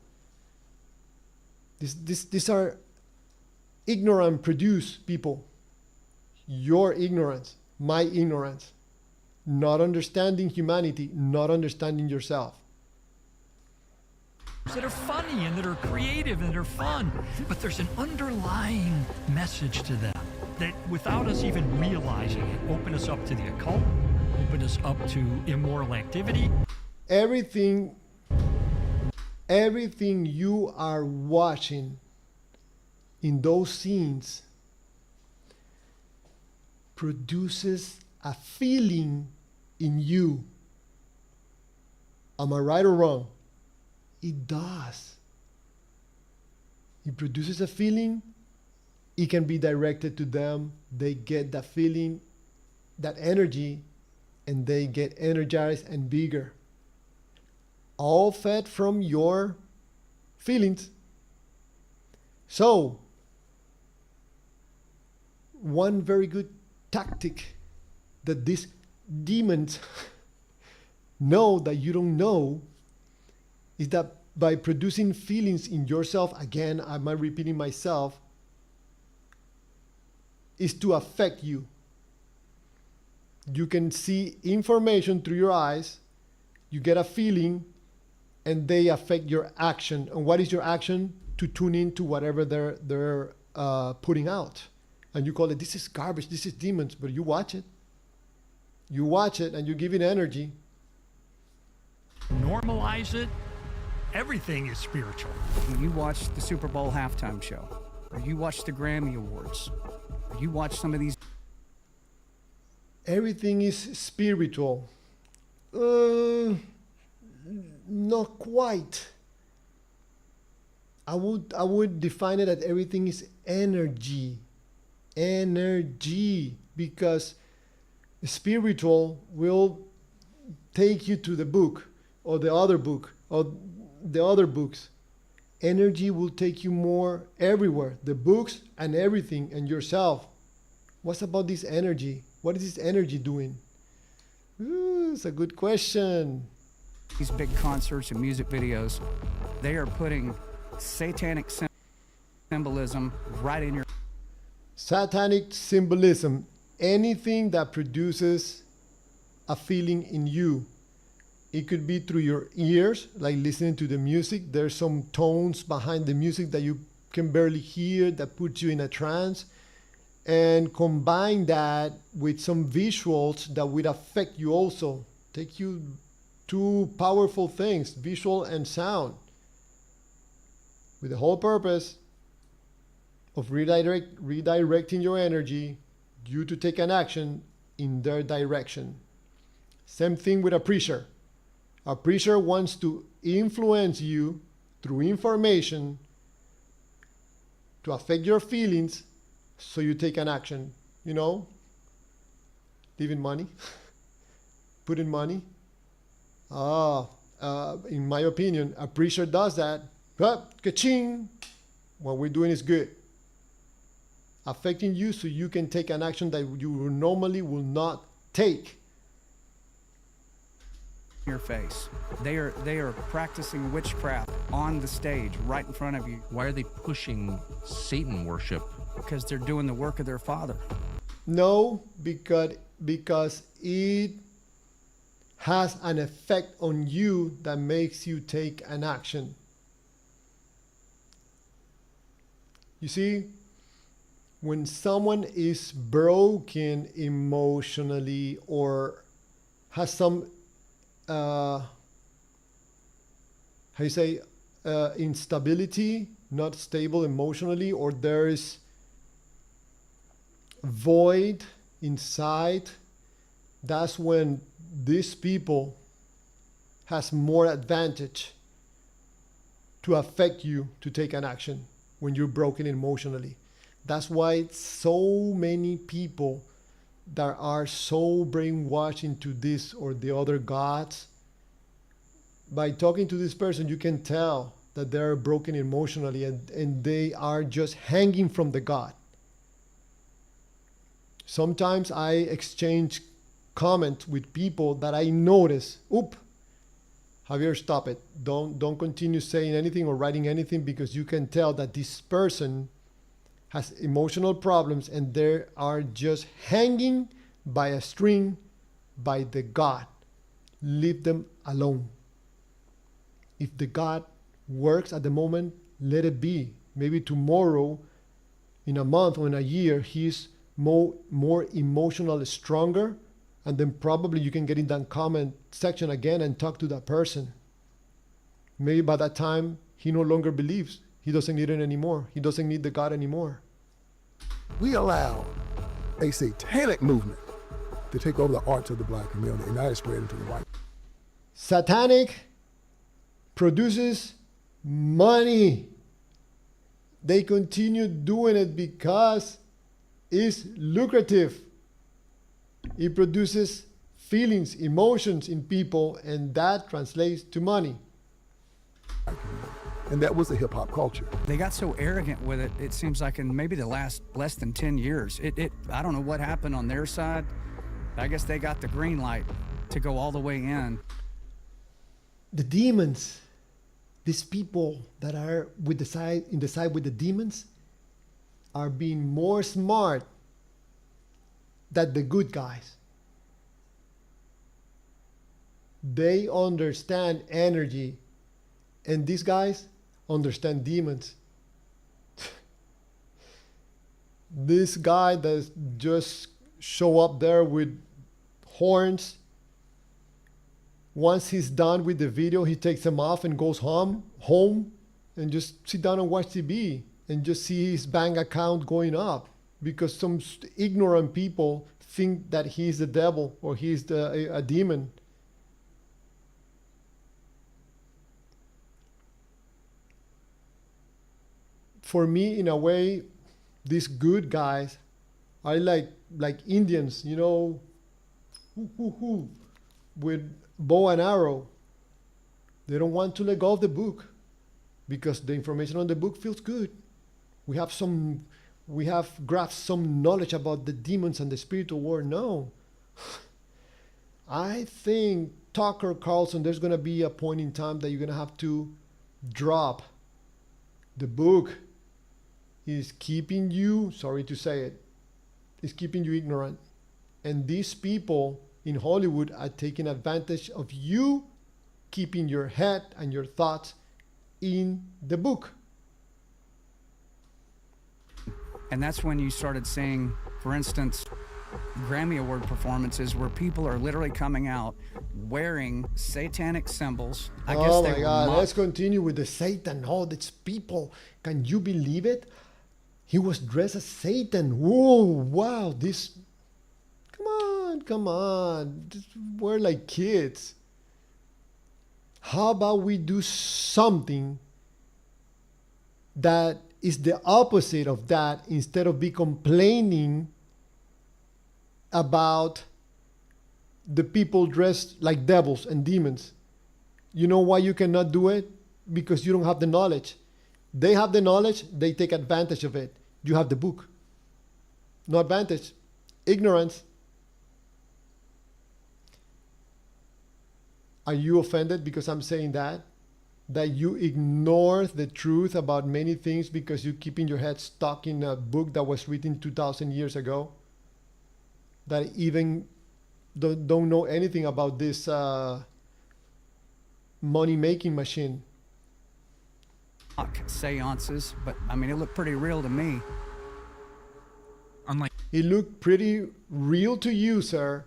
These are ignorant produced people. Your ignorance, my ignorance. Not understanding humanity, not understanding yourself. That are funny and that are creative and that are fun, but there's an underlying message to them that, without us even realizing it, open us up to the occult, open us up to immoral activity. Everything you are watching in those scenes produces a feeling in you. Am I right or wrong? It does. It produces a feeling. It can be directed to them. They get that feeling, that energy, and they get energized and bigger. All fed from your feelings. So, one very good tactic that these demons know that you don't know is that by producing feelings in yourself, again, I'm not repeating myself, is to affect you. You can see information through your eyes, you get a feeling, and they affect your action. And what is your action? To tune into whatever they're putting out. And you call it, this is garbage, this is demons, but you watch it. You watch it and you give it energy. Normalize it. Everything is spiritual. When you watch the Super Bowl halftime show, or you watch the Grammy Awards, or you watch some of these... Everything is spiritual. Not quite. I would define it that everything is energy. Energy. Because spiritual will take you to the book or the other book or the other books. Energy will take you more everywhere. The books and everything and yourself. What's about this energy? What is this energy doing? Ooh, it's a good question. These big concerts and music videos, they are putting satanic symbolism right in your... Satanic symbolism. Anything that produces a feeling in you. It could be through your ears, like listening to the music. There's some tones behind the music that you can barely hear that puts you in a trance. And combine that with some visuals that would affect you also. Take you two powerful things, visual and sound. With the whole purpose of redirecting your energy, you to take an action in their direction. Same thing with a preacher. A preacher wants to influence you through information to affect your feelings so you take an action. You know, leaving money, putting money. In my opinion, a preacher does that. Ka-ching! What we're doing is good. Affecting you so you can take an action that you normally will not take. Your face. They are practicing witchcraft on the stage right in front of you. Why are they pushing Satan worship? Because they're doing the work of their father. No, because it has an effect on you that makes you take an action. You see, when someone is broken emotionally or has some instability, not stable emotionally, or there is void inside, that's when these people has more advantage to affect you to take an action when you're broken emotionally. That's why so many people that are so brainwashed into this or the other gods, by talking to this person, you can tell that they're broken emotionally and they are just hanging from the God. Sometimes I exchange comments with people that I notice, Javier, stop it. Don't continue saying anything or writing anything, because you can tell that this person has emotional problems and they are just hanging by a string by the God. Leave them alone. If the God works at the moment, let it be. Maybe tomorrow, in a month or in a year, he's more emotionally stronger, and then probably you can get in that comment section again and talk to that person. Maybe by that time, he no longer believes. He doesn't need it anymore. He doesn't need the God anymore. We allow a satanic movement to take over the arts of the black community, and that is spread into the white. Satanic produces money. They continue doing it because it's lucrative. It produces feelings, emotions in people, and that translates to money. And that was the hip hop culture. They got so arrogant with it, it seems like in maybe the last less than 10 years. I don't know what happened on their side. I guess they got the green light to go all the way in. The demons, these people that are in the side with the demons, are being more smart than the good guys. They understand energy, and these guys understand demons. This guy that just show up there with horns, once he's done with the video, he takes them off and goes home and just sit down and watch TV and just see his bank account going up, because some ignorant people think that he's the devil or he's a demon. For me, in a way, these good guys are like Indians, you know, with bow and arrow. They don't want to let go of the book because the information on the book feels good. We have grasped some knowledge about the demons and the spiritual world. No. I think Tucker Carlson, there's going to be a point in time that you're going to have to drop the book. Is keeping you, sorry to say it, is keeping you ignorant. And these people in Hollywood are taking advantage of you keeping your head and your thoughts in the book. And that's when you started seeing, for instance, Grammy Award performances where people are literally coming out wearing satanic symbols. I guess oh they my were God, mock- let's continue with the Satan. Oh, these people, can you believe it? He was dressed as Satan. Whoa, wow, this, come on. We're like kids. How about we do something that is the opposite of that, instead of be complaining about the people dressed like devils and demons? You know why you cannot do it? Because you don't have the knowledge. They have the knowledge, they take advantage of it. You have the book. No advantage. Ignorance. Are you offended because I'm saying that? That you ignore the truth about many things because you keep in your head stuck in a book that was written 2,000 years ago? That even don't know anything about this money-making machine. Seances, but I mean, it looked pretty real to me. Unlike It looked pretty real to you, sir,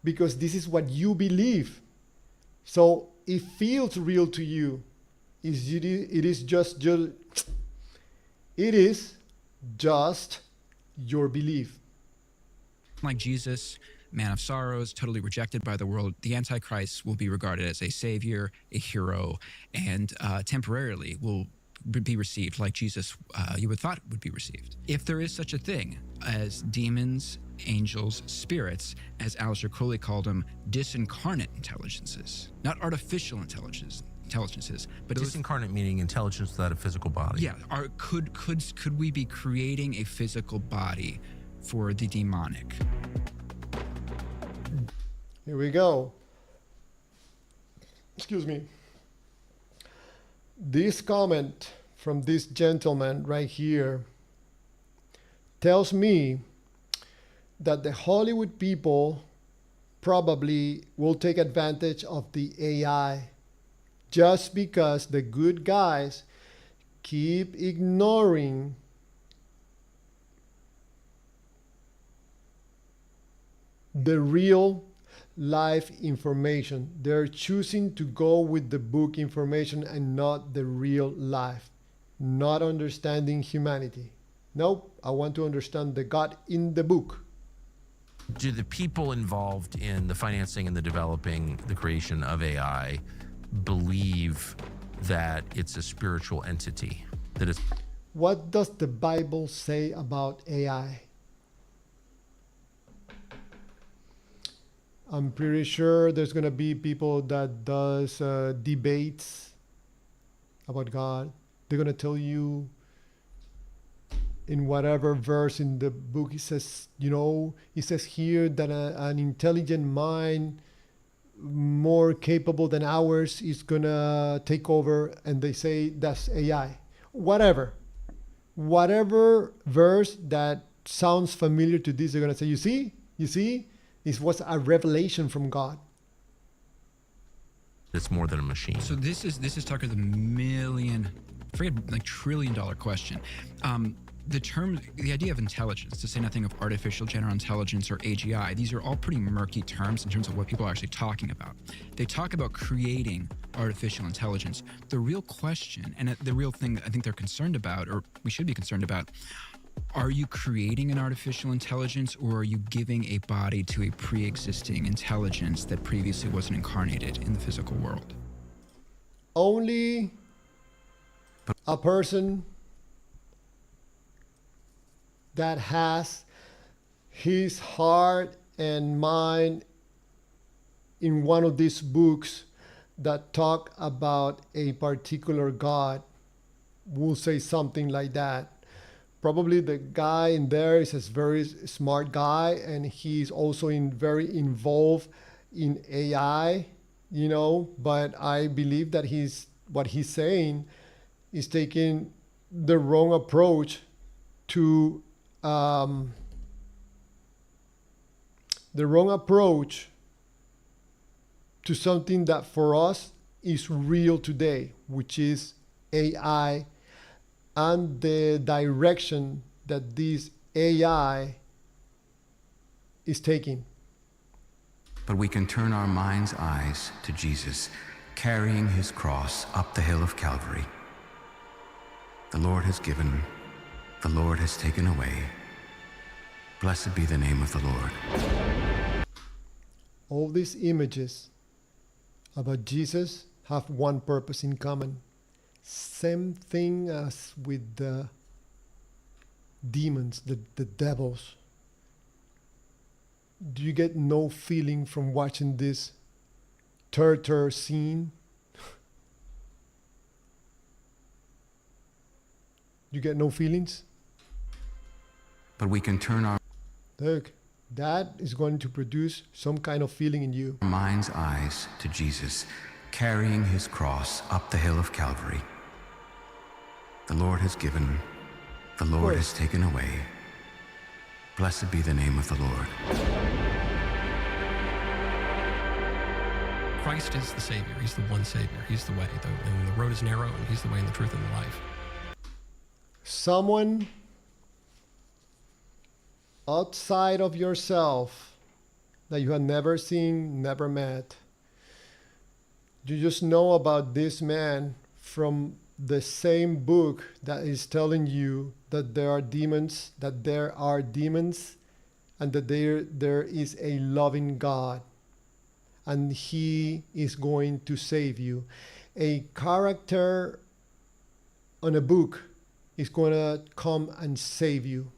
because this is what you believe. So it feels real to you. it is just your belief. Like Jesus, man of sorrows, totally rejected by the world, the Antichrist will be regarded as a savior, a hero, and temporarily will be received like Jesus you would thought would be received. If there is such a thing as demons, angels, spirits, as Aleister Crowley called them, disincarnate intelligences, not artificial intelligences, but Disincarnate meaning intelligence without a physical body. yeah, could we be creating a physical body for the demonic? Here we go. Excuse me. This comment from this gentleman right here tells me that the Hollywood people probably will take advantage of the AI just because the good guys keep ignoring the real life information. They're choosing to go with the book information and not the real life, not understanding humanity. Nope, I want to understand the God in the book. Do the people involved in the financing and the developing, the creation of AI believe that it's a spiritual entity? That it's What does the Bible say about AI? I'm pretty sure there's going to be people that does debates about God. They're going to tell you in whatever verse in the book it says, it says here that an intelligent mind more capable than ours is going to take over, and they say that's AI. Whatever verse that sounds familiar to this, they're going to say, you see, this was a revelation from God. it's more than a machine. So this is Tucker, the trillion-dollar question. The idea of intelligence, to say nothing of artificial general intelligence or AGI, these are all pretty murky terms in terms of what people are actually talking about. They talk about creating artificial intelligence. The real question, and the real thing I think they're concerned about, or we should be concerned about, are you creating an artificial intelligence, or are you giving a body to a pre-existing intelligence that previously wasn't incarnated in the physical world? Only a person that has his heart and mind in one of these books that talk about a particular God will say something like that. Probably the guy in there is a very smart guy, and he's also very involved in AI, but I believe that what he's saying is taking the wrong approach to something that for us is real today, which is AI and the direction that this AI is taking. But we can turn our mind's eyes to Jesus, carrying his cross up the hill of Calvary. The Lord has given, the Lord has taken away. Blessed be the name of the Lord. All these images about Jesus have one purpose in common. Same thing as with the demons, the devils. Do you get no feeling from watching this torture scene? You get no feelings? But we can turn our Look, that is going to produce some kind of feeling in you. mind's eyes to Jesus, carrying his cross up the hill of Calvary. The Lord has given, the Lord has taken away. Blessed be the name of the Lord. Christ is the Savior. He's the one Savior. He's the way. And the road is narrow, and he's the way and the truth and the life. Someone outside of yourself that you have never seen, never met. You just know about this man from the same book that is telling you that there are demons, and that there is a loving God, and He is going to save you. A character on a book is going to come and save you.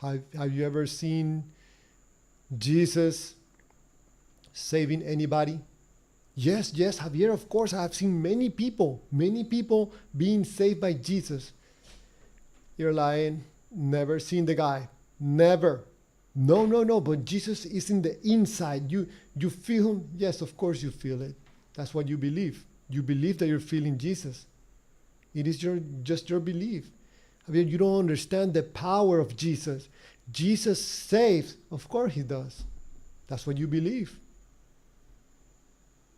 Have you ever seen Jesus saving anybody? Yes, Javier, of course. I have seen many people being saved by Jesus. You're lying. Never seen the guy. Never. No. But Jesus is in the inside. You feel him? Yes, of course you feel it. That's what you believe. You believe that you're feeling Jesus. It is just your belief. Javier, you don't understand the power of Jesus. Jesus saves. Of course He does. That's what you believe.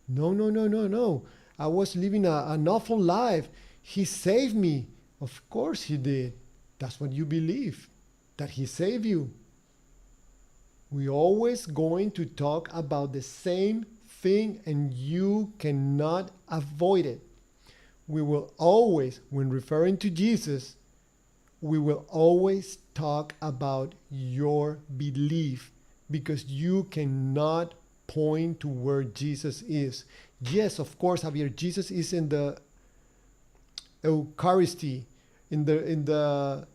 No. I was living an awful life. He saved me. Of course He did. That's what you believe. That He saved you. We're always going to talk about the same thing, and you cannot avoid it. We will always, when referring to Jesus, we will always talk about your belief, because you cannot point to where Jesus is. Yes, of course, Javier, Jesus is in the Eucharisty, in the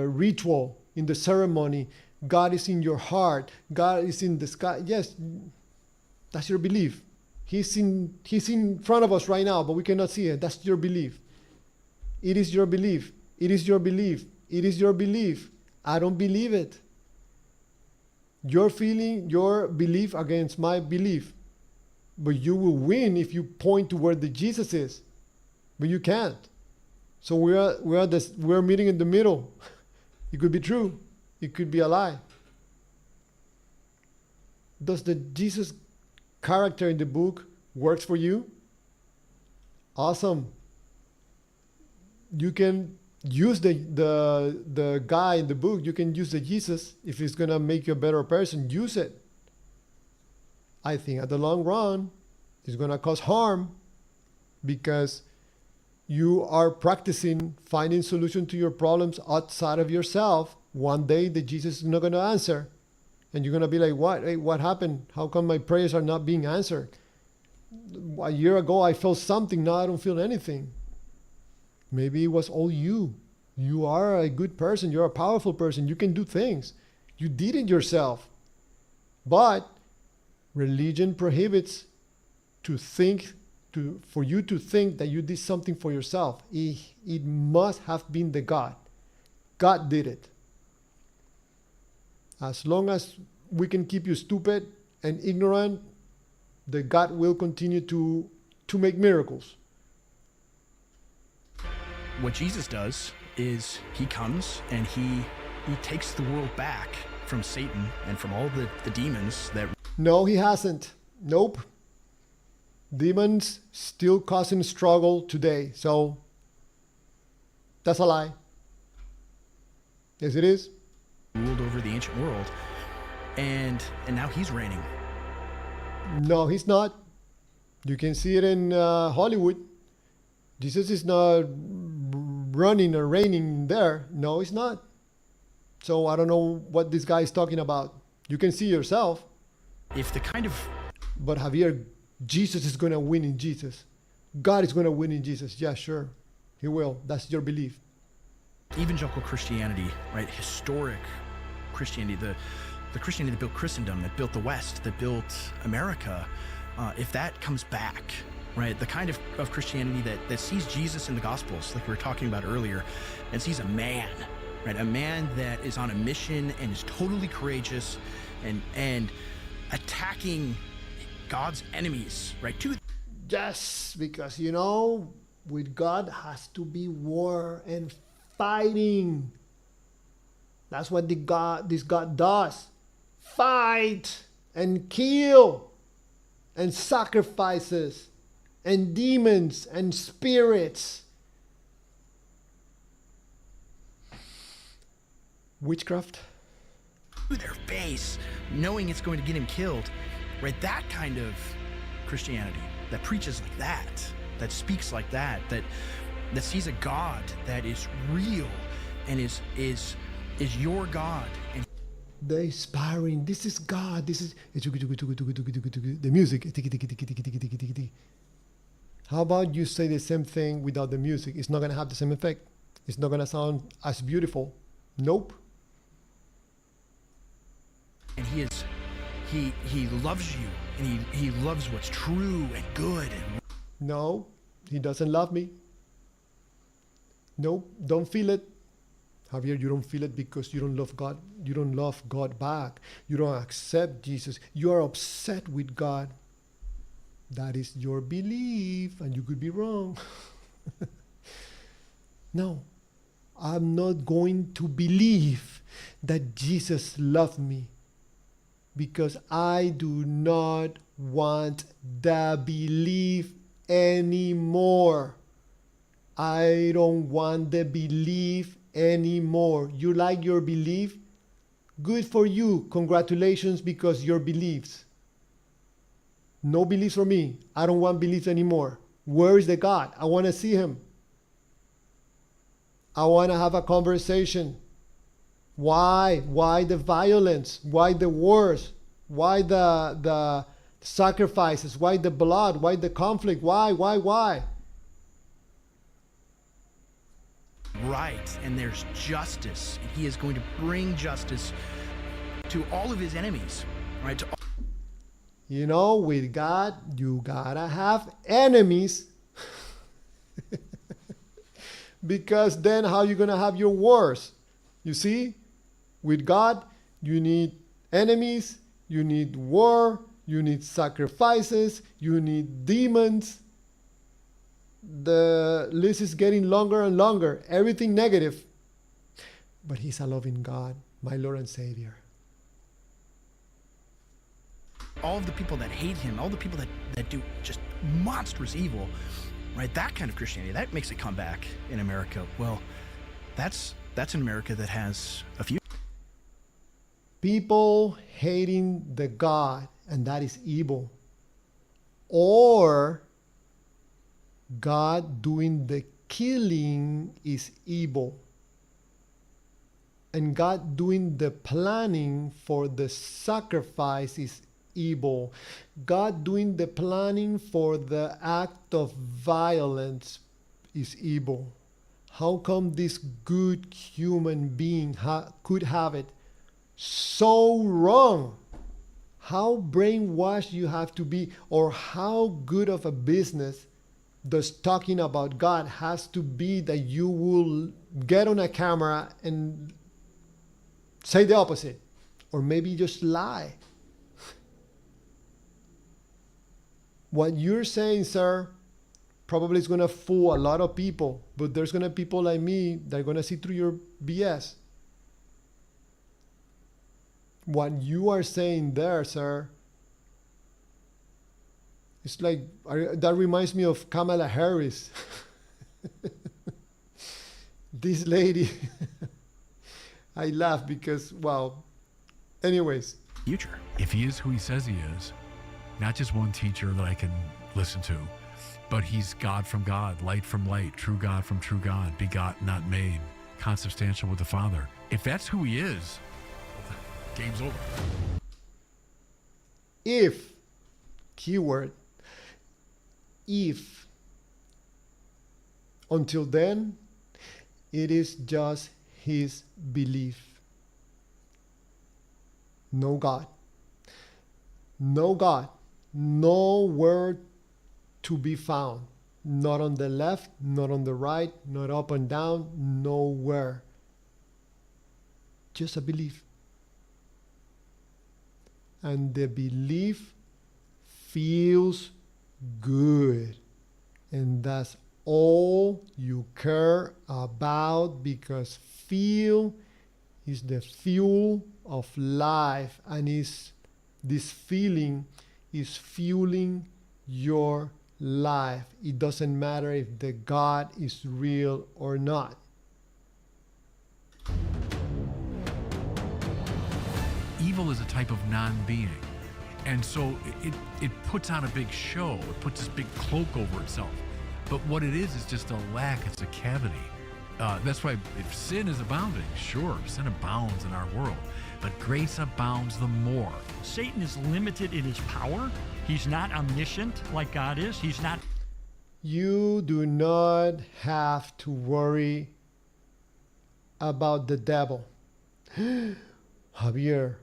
ritual, in the ceremony. God is in your heart. God is in the sky. Yes, that's your belief. He's in front of us right now, but we cannot see it. That's your belief. It is your belief. It is your belief. It is your belief. I don't believe it. You're feeling your belief against my belief. But you will win if you point to where the Jesus is. But you can't. So we're meeting in the middle. It could be true. It could be a lie. Does the Jesus character in the book works for you? Awesome. You can use the guy in the book. You can use the Jesus. If it's going to make you a better person, use it. I think at the long run, it's going to cause harm, because you are practicing finding solution to your problems outside of yourself. One day the Jesus is not going to answer. And you're going to be like, what? Hey, what happened? How come my prayers are not being answered? A year ago I felt something. Now I don't feel anything. Maybe it was all you. You are a good person. You're a powerful person. You can do things. You did it yourself. But religion prohibits for you to think that you did something for yourself. It must have been the God. God did it. As long as we can keep you stupid and ignorant, the God will continue to make miracles. What Jesus does is He comes and he takes the world back from Satan and from all the demons that... No, He hasn't. Nope. Demons still causing struggle today. So that's a lie. Yes, it is. Ruled over the ancient world, and now He's reigning. No, He's not. You can see it in Hollywood. Jesus is not running or reigning there. No, He's not. So I don't know what this guy is talking about. You can see yourself. If the kind of... But Javier, Jesus is going to win in Jesus. God is going to win in Jesus. Yeah, sure. He will. That's your belief. Evangelical Christianity, right? Historic Christianity, the Christianity that built Christendom, that built the West, that built America, if that comes back, right? The kind of Christianity that sees Jesus in the Gospels, like we were talking about earlier, and sees a man, right? A man that is on a mission and is totally courageous and attacking God's enemies, right? Yes, because, with God has to be war and fighting. That's what this God does. Fight and kill and sacrifices and demons and spirits. Witchcraft. their face, knowing it's going to get him killed, right? That kind of Christianity that preaches like that speaks like that sees a God that is real and is your God. And the inspiring, this is God, this is the music. How about you say the same thing without the music? It's not going to have the same effect. It's not going to sound as beautiful. Nope. And he loves you, and he loves what's true and good. And no, he doesn't love me. Nope, don't feel it. Javier, you don't feel it because you don't love God. You don't love God back. You don't accept Jesus. You are upset with God. That is your belief, and you could be wrong. No, I'm not going to believe that Jesus loved me because I do not want the belief anymore. I don't want the belief anymore. You like your belief? Good for you. Congratulations, because your beliefs. No beliefs for me. I don't want beliefs anymore. Where is the God? I want to see him. I want to have a conversation. Why? Why the violence? Why the wars? Why the sacrifices? Why the blood? Why the conflict? Why? right, and there's justice, and he is going to bring justice to all of his enemies, right? To all. You know, with God, you gotta have enemies. Because then how you gonna have your wars? You see, with God, you need enemies, you need war, you need sacrifices, you need demons. The list is getting longer and longer. Everything negative. But he's a loving God, my Lord and Savior. All of the people that hate him, all the people that do just monstrous evil, right? That kind of Christianity, that makes a comeback in America. Well, that's an America that has a few. People hating the God, and that is evil. Or God doing the killing is evil. And God doing the planning for the sacrifice is evil. God doing the planning for the act of violence is evil. How come this good human being could have it so wrong? How brainwashed you have to be, or how good of a business does talking about God has to be that you will get on a camera and say the opposite, or maybe just lie. What you're saying, sir, probably is going to fool a lot of people, but there's going to be people like me that are going to see through your BS. What you are saying there, sir, it's like, that reminds me of Kamala Harris. This lady, I laugh because, wow. Anyways. Future. If he is who he says he is, not just one teacher that I can listen to, but he's God from God, light from light, true God from true God, begotten, not made, consubstantial with the Father. If that's who he is, game's over. If, keyword, if, until then, it is just his belief. No God. No God. Nowhere to be found. Not on the left, not on the right, not up and down, nowhere. Just a belief. And the belief feels good. And that's all you care about, because feel is the fuel of life, and this feeling is fueling your life. It doesn't matter if the God is real or not. devil is a type of non-being. And so it puts on a big show. It puts this big cloak over itself. But what it is just a lack. It's a cavity. That's why if sin is abounding, sure, sin abounds in our world. But grace abounds the more. Satan is limited in his power. He's not omniscient like God is. He's not. You do not have to worry about the devil. Javier,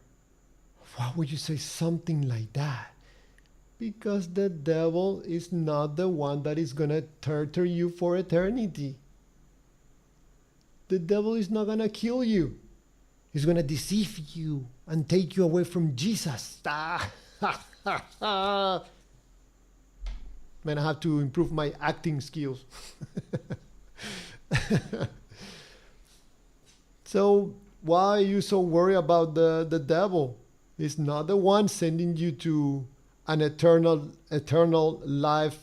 why would you say something like that? Because the devil is not the one that is going to torture you for eternity. The devil is not going to kill you. He's going to deceive you and take you away from Jesus. Man, I have to improve my acting skills. So why are you so worried about the devil? He's not the one sending you to an eternal life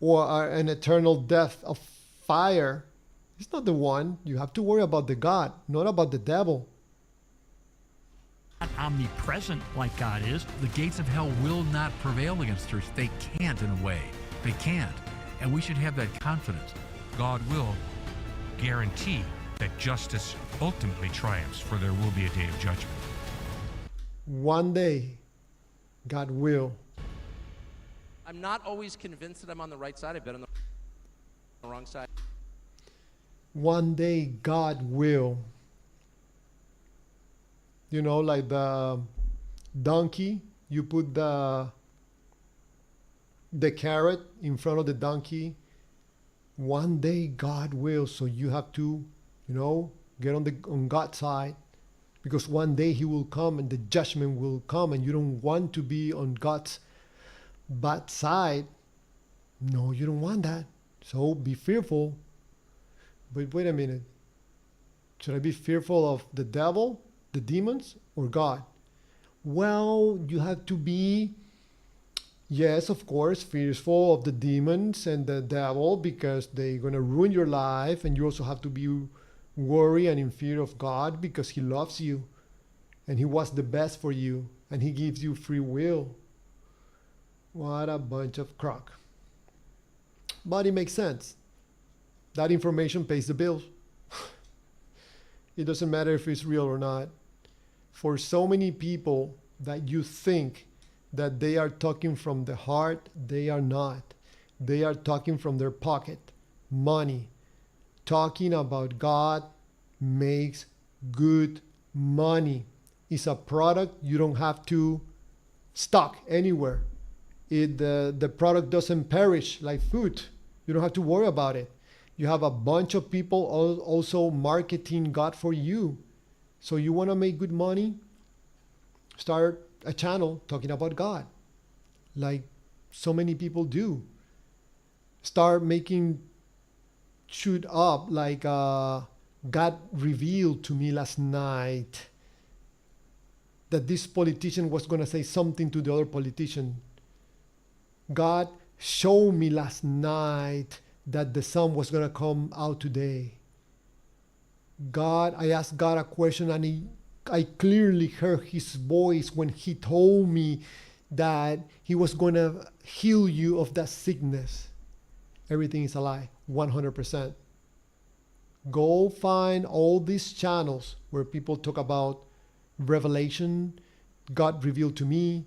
or an eternal death of fire. He's not the one. You have to worry about the God, not about the devil. Not omnipresent like God is. The gates of hell will not prevail against church. They can't, in a way. They can't. And we should have that confidence. God will guarantee that justice ultimately triumphs, for there will be a day of judgment. One day, God will. I'm not always convinced that I'm on the right side. I've been on the wrong side. One day, God will. You know, like the donkey, you put the carrot in front of the donkey. One day, God will. So you have to, get on God's side. Because one day he will come and the judgment will come, and you don't want to be on God's bad side. No, you don't want that. So be fearful. But wait a minute. Should I be fearful of the devil, the demons, or God? Well, you have to be, yes, of course, fearful of the demons and the devil because they're going to ruin your life. And you also have to be worry and in fear of God because he loves you and he wants the best for you and he gives you free will. What a bunch of crock. But it makes sense. That information pays the bills. It doesn't matter if it's real or not. For so many people that you think that they are talking from the heart, they are not. They are talking from their pocket, money. Talking about God makes good money. It's a product you don't have to stock anywhere. The product doesn't perish like food. You don't have to worry about it. You have a bunch of people also marketing God for you. So you want to make good money? Start a channel talking about God, like so many people do. Start making shoot up like God revealed to me last night that this politician was going to say something to the other politician. God showed me last night that the sun was going to come out today. I asked God a question and I clearly heard his voice when he told me that he was going to heal you of that sickness. Everything is a lie, 100%. Go find all these channels where people talk about revelation, God revealed to me,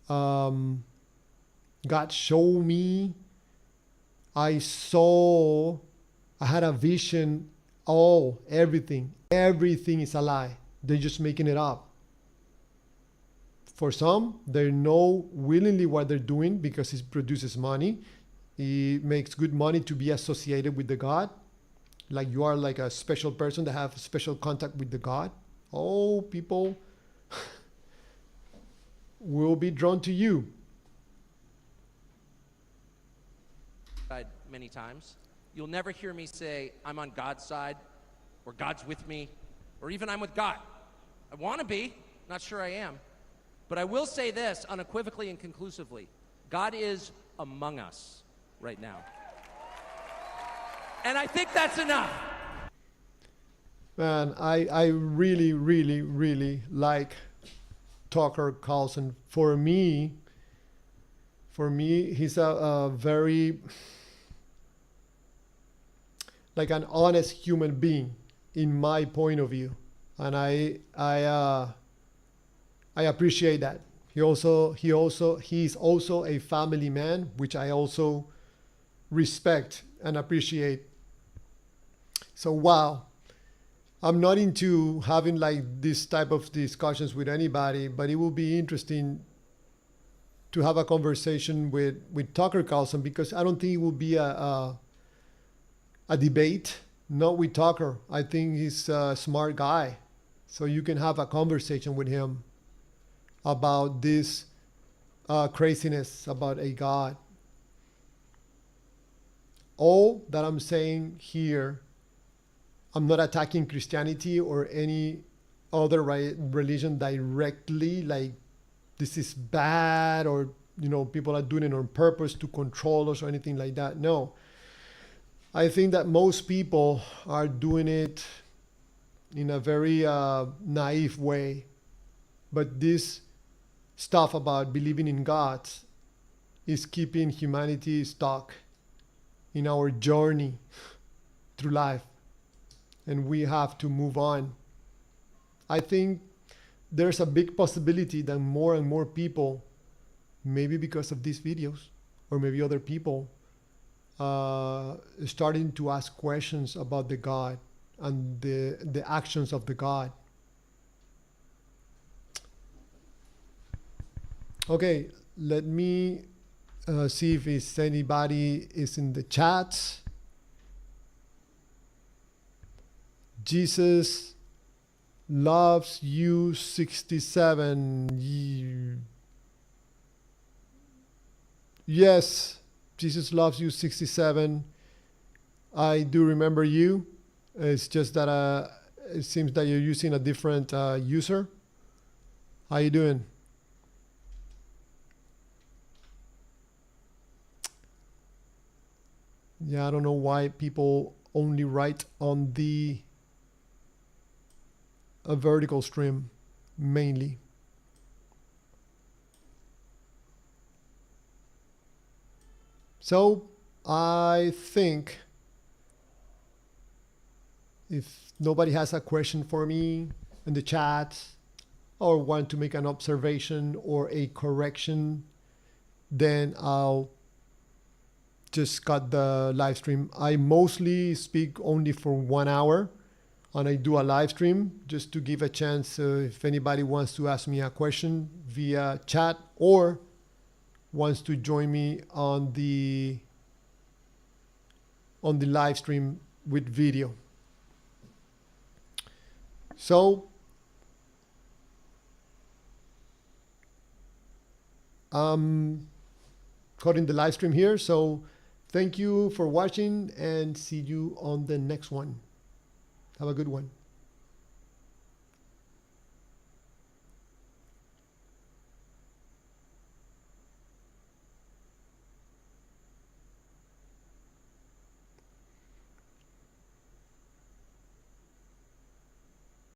God showed me, I had a vision, everything is a lie. They're just making it up. For some, they know willingly what they're doing because it produces money. It makes good money to be associated with the God. Like you are like a special person that have special contact with the God. Oh, people will be drawn to you. Many times. You'll never hear me say, I'm on God's side, or God's with me, or even I'm with God. I want to be, not sure I am. But I will say this unequivocally and conclusively. God is among us right now. And I think that's enough. Man, I really, really, really like Tucker Carlson. For me, he's a very, like an honest human being in my point of view. And I appreciate that. He's also a family man, which I also respect and appreciate. So wow, I'm not into having like this type of discussions with anybody, but it will be interesting to have a conversation with Tucker Carlson, because I don't think it will be a debate, not with Tucker. I think he's a smart guy. So you can have a conversation with him about this craziness about a God. All that I'm saying here, I'm not attacking Christianity or any other religion directly, like this is bad, or people are doing it on purpose to control us or anything like that. No. I think that most people are doing it in a very naive way. But this stuff about believing in God is keeping humanity stuck in our journey through life. And we have to move on. I think there's a big possibility that more and more people, maybe because of these videos, or maybe other people, starting to ask questions about the God and the actions of the God. Okay, let me see if anybody is in the chat. Jesus loves you 67. Yes, Jesus loves you 67. I do remember you. It's just that it seems that you're using a different user. How you doing? Yeah, I don't know why people only write on a vertical stream mainly. So I think if nobody has a question for me in the chat, or want to make an observation or a correction, then I'll just cut the live stream. I mostly speak only for 1 hour, and I do a live stream just to give a chance if anybody wants to ask me a question via chat or wants to join me on the live stream with video. So I'm cutting the live stream here. So thank you for watching, and see you on the next one. Have a good one.